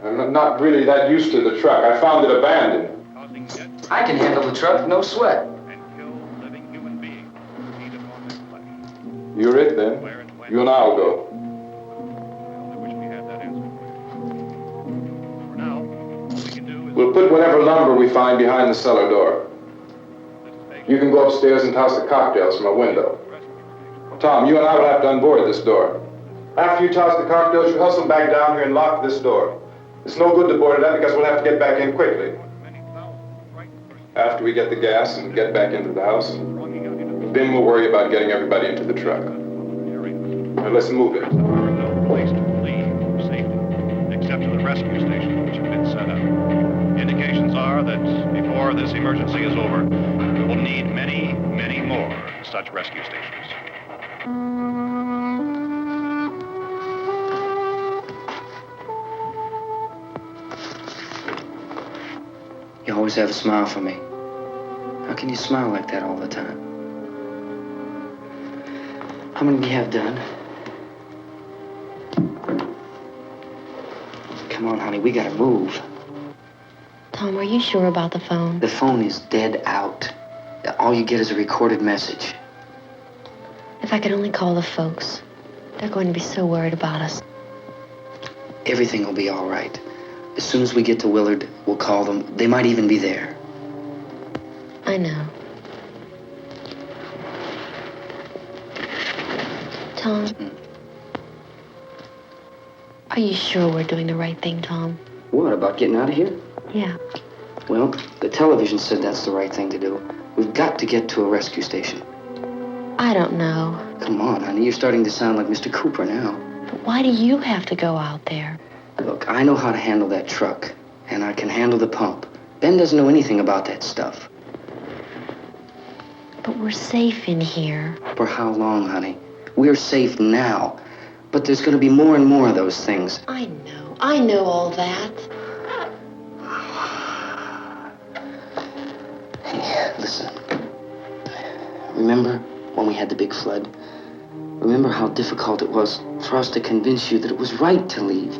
I'm not really that used to the truck. I found it abandoned. I can handle the truck, no sweat. You're it, then. You and I'll go. We'll put whatever lumber we find behind the cellar door. You can go upstairs and toss the cocktails from a window. Tom, you and I will have to unboard this door. After you toss the cocktails, you hustle back down here and lock this door. It's no good to board it up because we'll have to get back in quickly. After we get the gas and get back into the house, then we'll worry about getting everybody into the truck. Now let's move it. There are no place to leave safely, except to the rescue station, which have been set up. Indications are that before this emergency is over, we will need many, many more such rescue stations. You always have a smile for me. How can you smile like that all the time? How many do you have done? Come on, honey, we gotta move. Tom, are you sure about the phone? The phone is dead out. All you get is a recorded message. If I could only call the folks. They're going to be so worried about us. Everything will be all right. As soon as we get to Willard, we'll call them. They might even be there. I know. Tom? Are you sure we're doing the right thing, Tom? What, about getting out of here? Yeah. Well, the television said that's the right thing to do. We've got to get to a rescue station. I don't know. Come on, honey. You're starting to sound like Mr. Cooper now. But why do you have to go out there? Look, I know how to handle that truck, and I can handle the pump. Ben doesn't know anything about that stuff. But we're safe in here. For how long, honey? We're safe now. But there's going to be more and more of those things. I know. I know all that. Hey, listen. Remember when we had the big flood? Remember how difficult it was for us to convince you that it was right to leave?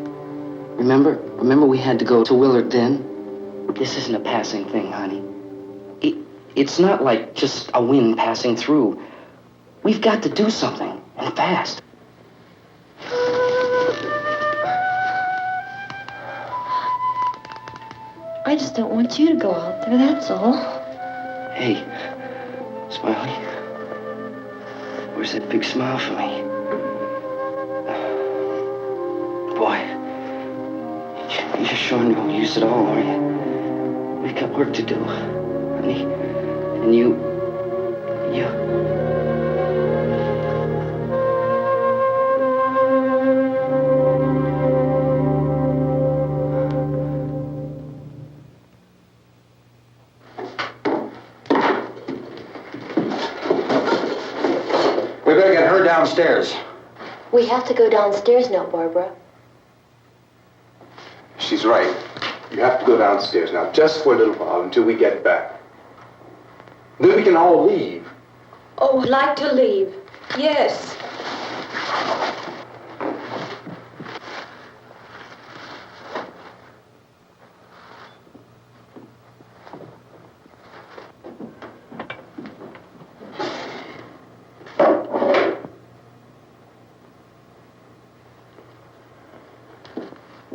Remember we had to go to Willard then? This isn't a passing thing, honey. It's not like just a wind passing through. We've got to do something, and fast. I just don't want you to go out there, that's all. Hey, Smiley. Where's that big smile for me? Boy, you're sure no use at all, are you? We've got work to do, honey. And you... We better get her downstairs. We have to go downstairs now, Barbara. She's right. You have to go downstairs now, just for a little while, until we get back. Then we can all leave. Oh, I'd like to leave. Yes.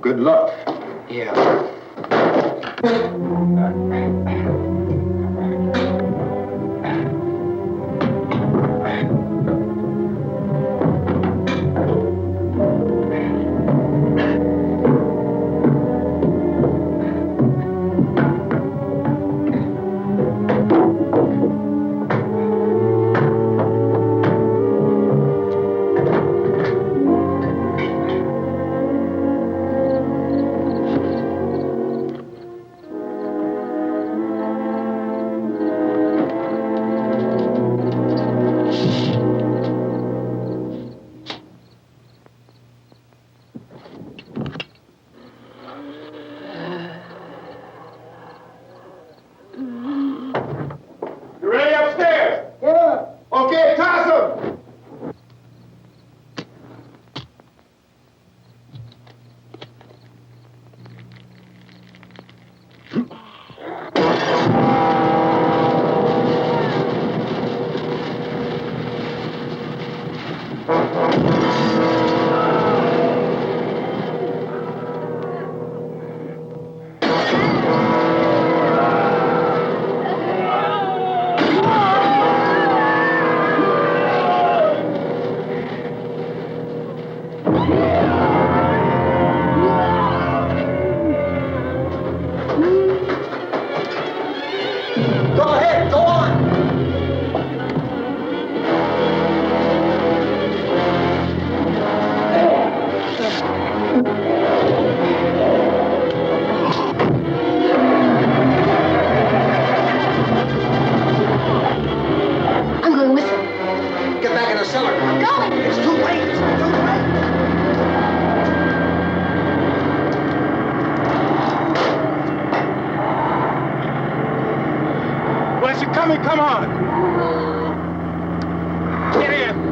Good luck. Yeah. Come on! Get in!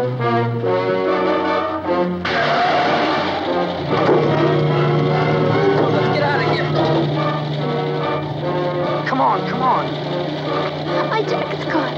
Let's get out of here. Come on, come on. My jacket's caught.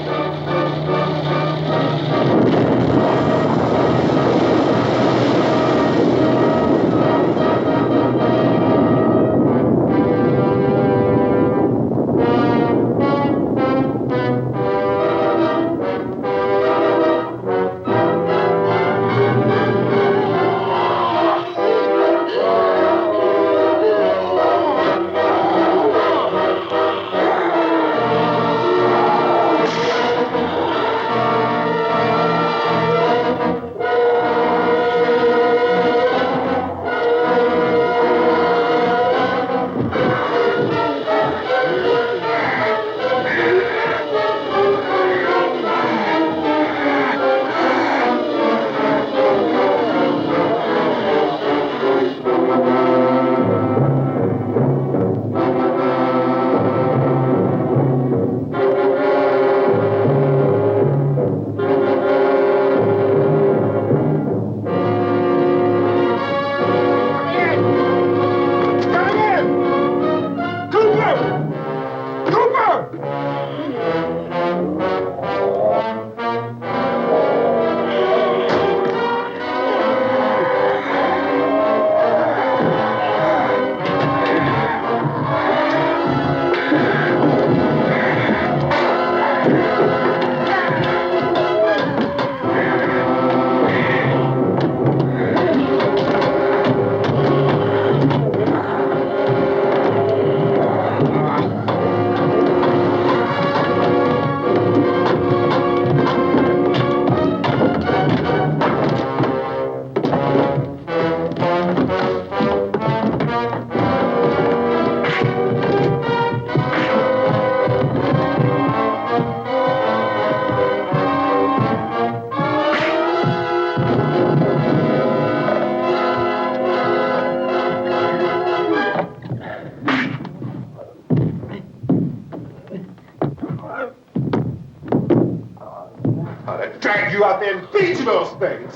Drag you out there and feed you those things.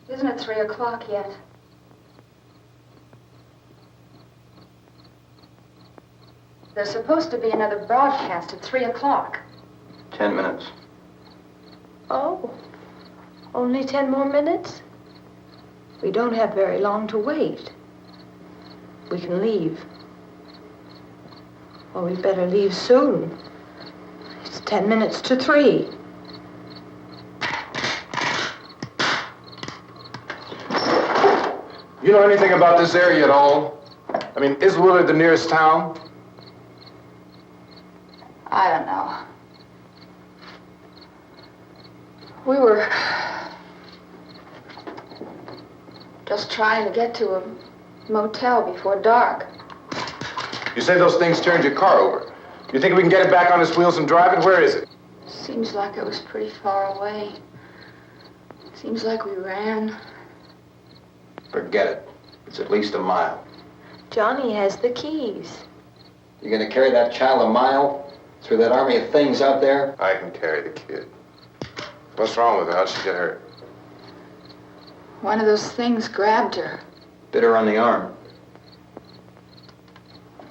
Isn't it 3 o'clock yet? There's supposed to be another broadcast at 3 o'clock. 10 minutes. Oh, only 10 more minutes? We don't have very long to wait. We can leave. Well, we better leave soon. It's 10 minutes to 3. You know anything about this area at all? I mean, is Willard the nearest town? I don't know. We were just trying to get to a motel before dark. You say those things turned your car over. You think we can get it back on its wheels and drive it? Where is it? Seems like it was pretty far away. Seems like we ran. Forget it. It's at least a mile. Johnny has the keys. You gonna carry that child a mile through that army of things out there? I can carry the kid. What's wrong with her? How'd she get hurt? One of those things grabbed her. Bit her on the arm.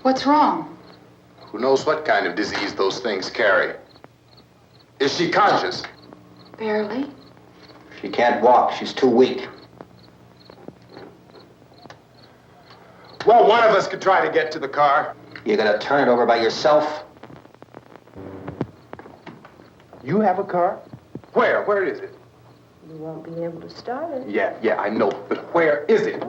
What's wrong? Who knows what kind of disease those things carry? Is she conscious? Barely. She can't walk. She's too weak. Well, one of us could try to get to the car. You gonna turn it over by yourself? You have a car? Where? Where is it? You won't be able to start it. Yeah, I know. But where is it?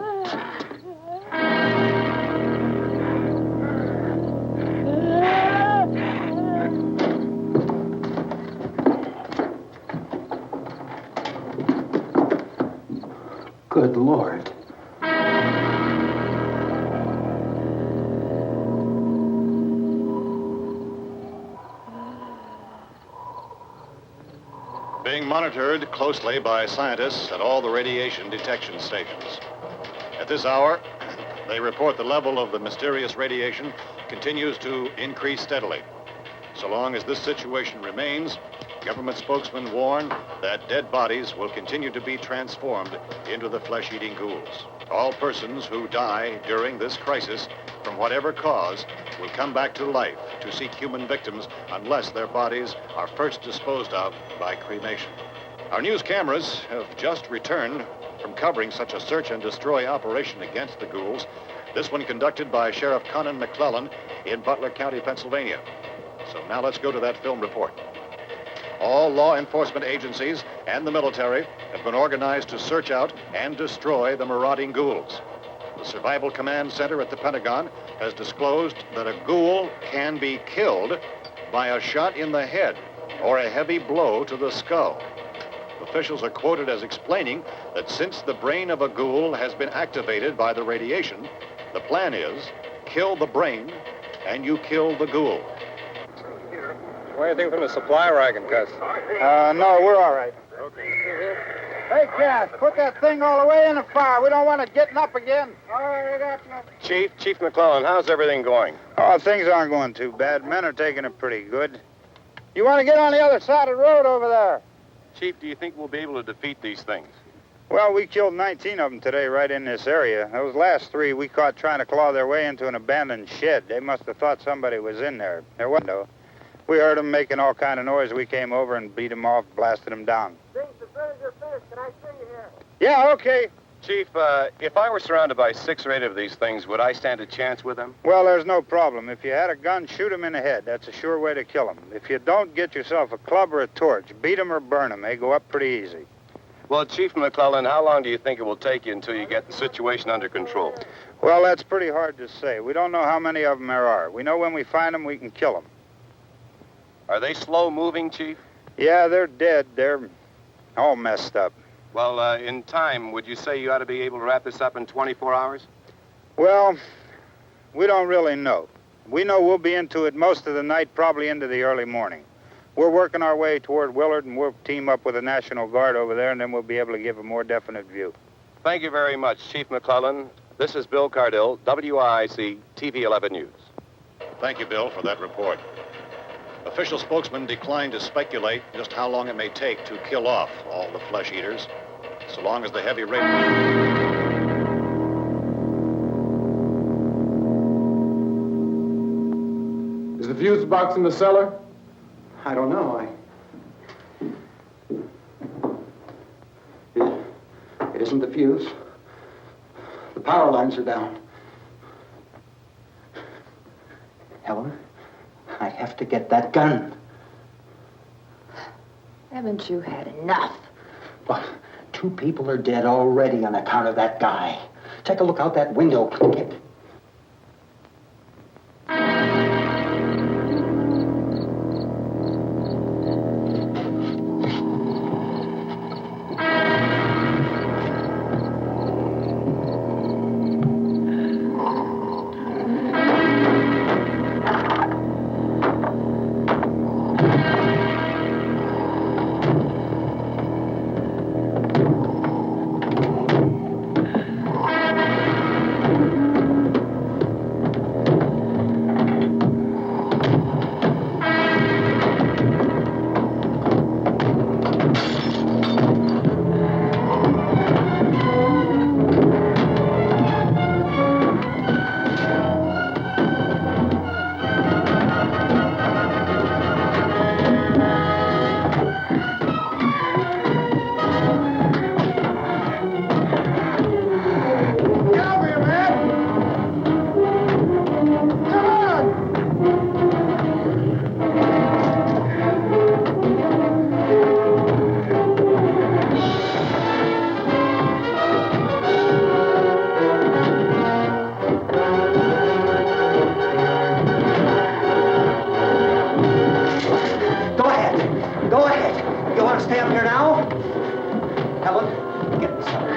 Good Lord. Being monitored closely by scientists at all the radiation detection stations. At this hour, they report the level of the mysterious radiation continues to increase steadily. So long as this situation remains, government spokesmen warn that dead bodies will continue to be transformed into the flesh-eating ghouls. All persons who die during this crisis, from whatever cause, will come back to life to seek human victims unless their bodies are first disposed of by cremation. Our news cameras have just returned from covering such a search and destroy operation against the ghouls, this one conducted by Sheriff Conan McClellan in Butler County, Pennsylvania. So now let's go to that film report. All law enforcement agencies and the military have been organized to search out and destroy the marauding ghouls. The Survival Command Center at the Pentagon has disclosed that a ghoul can be killed by a shot in the head or a heavy blow to the skull. Officials are quoted as explaining that since the brain of a ghoul has been activated by the radiation, the plan is kill the brain and you kill the ghoul. Anything from the supply wagon, Gus? No, we're all right. Hey, Cass, put that thing all the way in the fire. We don't want it getting up again. All right, I got you. Chief McClellan, how's everything going? Oh, things aren't going too bad. Men are taking it pretty good. You want to get on the other side of the road over there? Chief, do you think we'll be able to defeat these things? Well, we killed 19 of them today right in this area. Those last 3 we caught trying to claw their way into an abandoned shed. They must have thought somebody was in there. There wasn't, though. We heard them making all kind of noise. We came over and beat them off, blasted them down. Can I see you here? Yeah, okay. Chief, if I were surrounded by 6 or 8 of these things, would I stand a chance with them? Well, there's no problem. If you had a gun, shoot them in the head. That's a sure way to kill them. If you don't, get yourself a club or a torch. Beat them or burn them. They go up pretty easy. Well, Chief McClellan, how long do you think it will take you until you get the situation under control? Well, that's pretty hard to say. We don't know how many of them there are. We know when we find them, we can kill them. Are they slow-moving, Chief? Yeah, they're dead. They're all messed up. Well, in time, would you say you ought to be able to wrap this up in 24 hours? Well, we don't really know. We know we'll be into it most of the night, probably into the early morning. We're working our way toward Willard, and we'll team up with the National Guard over there, and then we'll be able to give a more definite view. Thank you very much, Chief McClellan. This is Bill Cardill, WIC TV 11 News. Thank you, Bill, for that report. Official spokesman declined to speculate just how long it may take to kill off all the flesh eaters, so long as the heavy rain... Is the fuse box in the cellar? I don't know. It isn't the fuse. The power lines are down. Helen, I have to get that gun. Haven't you had enough? Well, 2 people are dead already on account of that guy. Take a look out that window. Get... Helen. Get the cellar.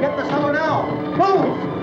Get the cellar now. Move!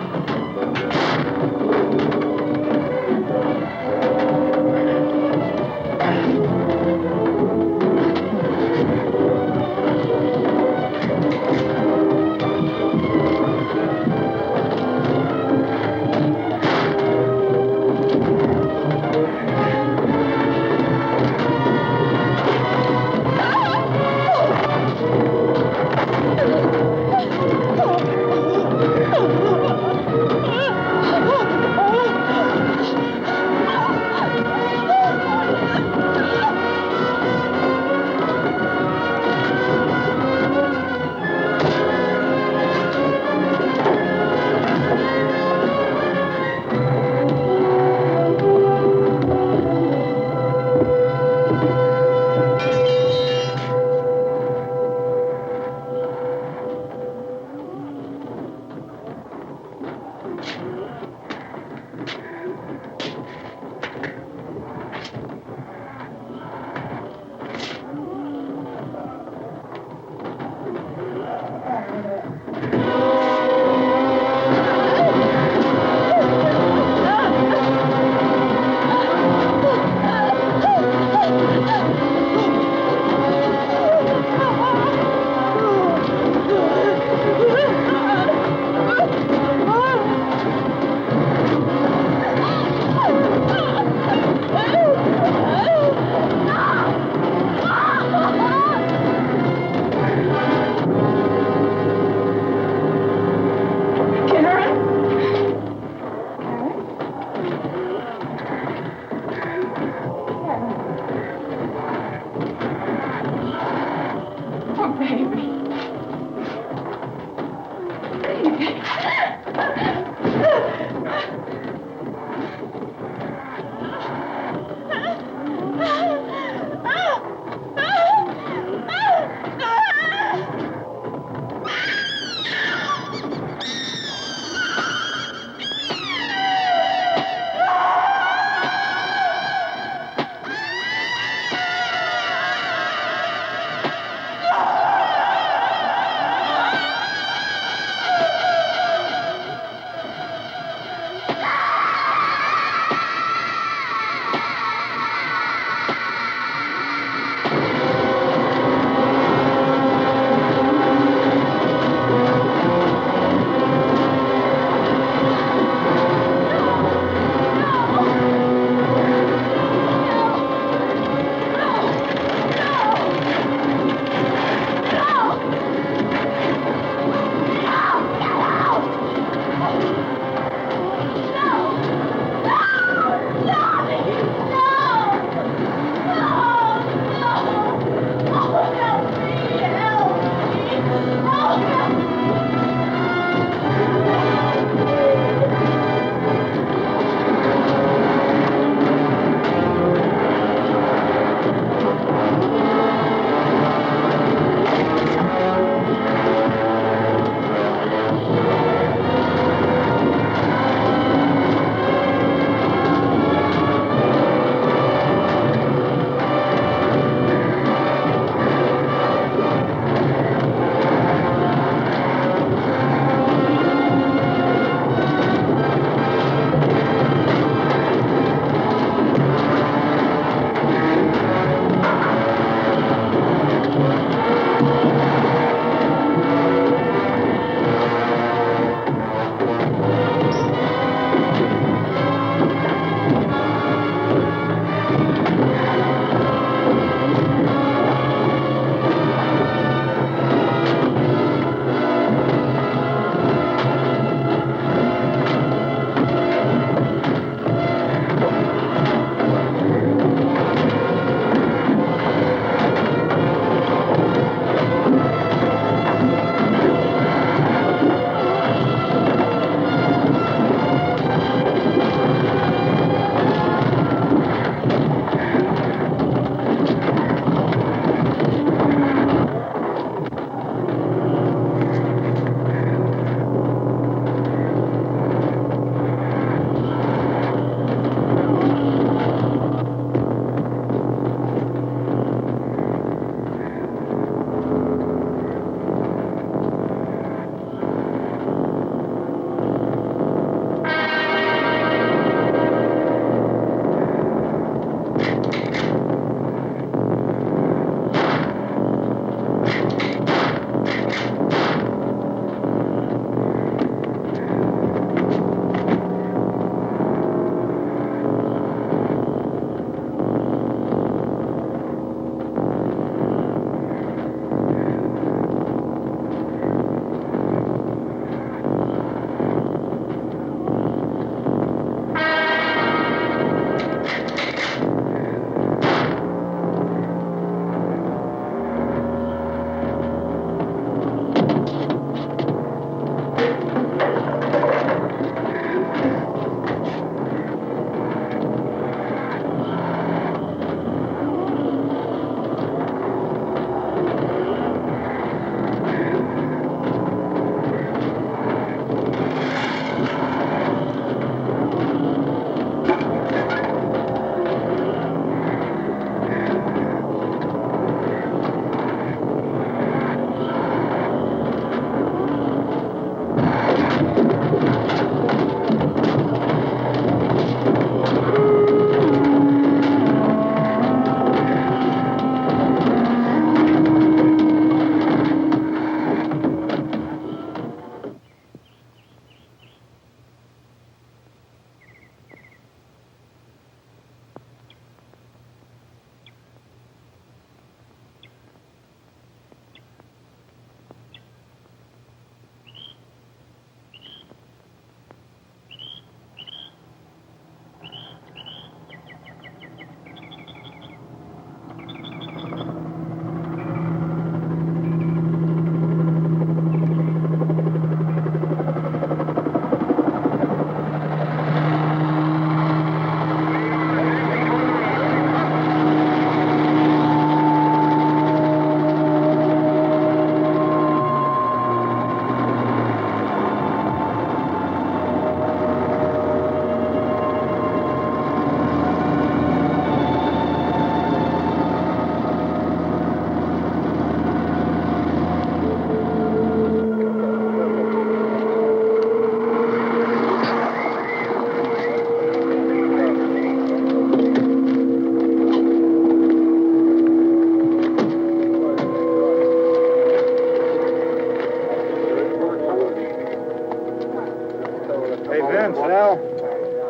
Vince, Al.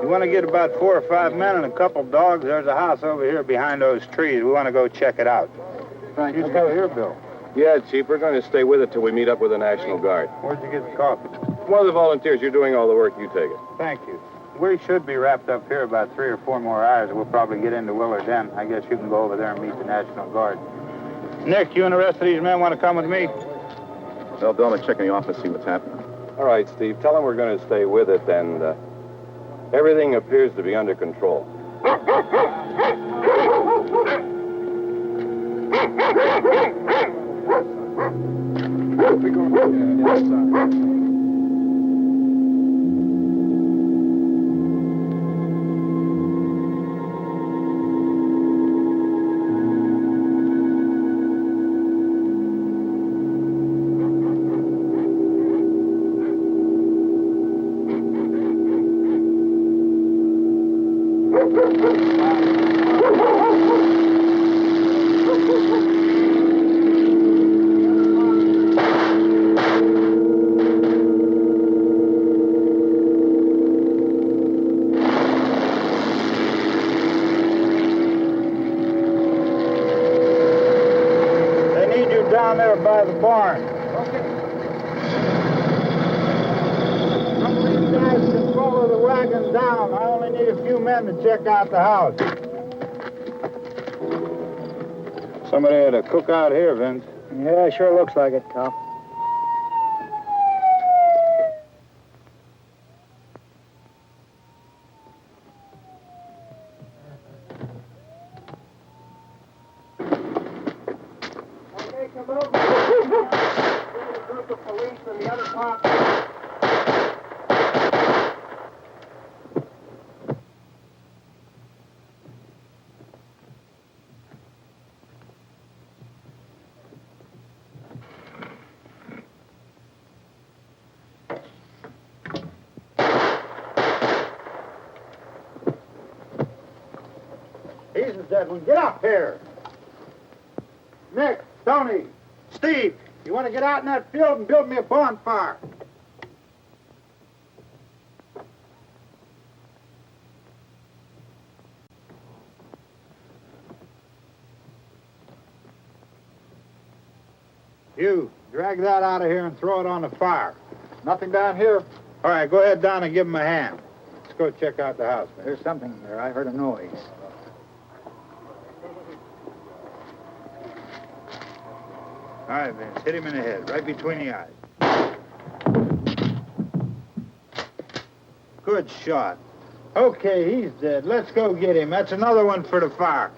You want to get about 4 or 5 men and a couple dogs? There's a house over here behind those trees. We want to go check it out. Right. You stay here, Bill. Yeah, Chief, we're going to stay with it till we meet up with the National Guard. Where'd you get the coffee? One of the volunteers, you're doing all the work, you take it. Thank you. We should be wrapped up here about 3 or 4 more hours. We'll probably get into Willard then. I guess you can go over there and meet the National Guard. Nick, you and the rest of these men want to come with me? Well, Bill, I'm going to check in the office, see what's happening. All right, Steve, tell them we're going to stay with it, and everything appears to be under control. Down there by the barn. Okay. Some of these guys can follow the wagon down. I only need a few men to check out the house. Somebody had a cookout here, Vince. Yeah, sure looks like it, Cal. He's the dead one. Get up here. Nick, Tony, Steve, you want to get out in that field and build me a bonfire? You, drag that out of here and throw it on the fire. Nothing down here. All right, go ahead down and give him a hand. Let's go check out the house. There's something there. I heard a noise. All right, Vince, hit him in the head, right between the eyes. Good shot. Okay, he's dead. Let's go get him. That's another one for the fire.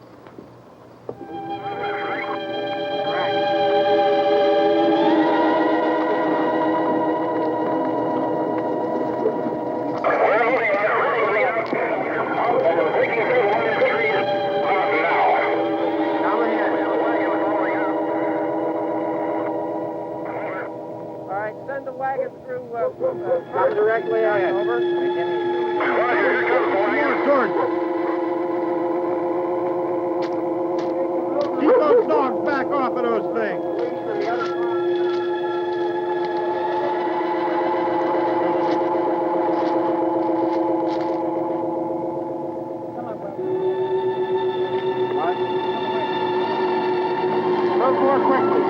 Come directly on over. Keep those dogs back off of those things. Move more quickly.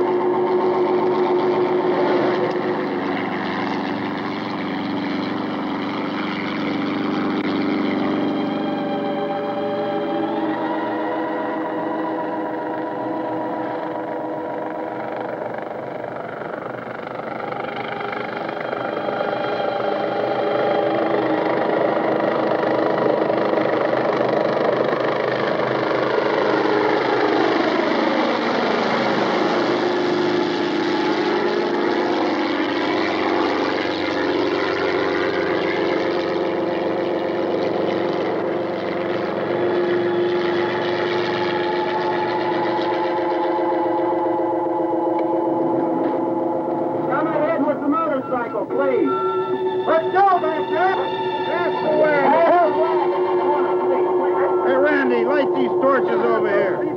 Please. Let's go back there. That's the way. Hey, Randy, light these torches over here.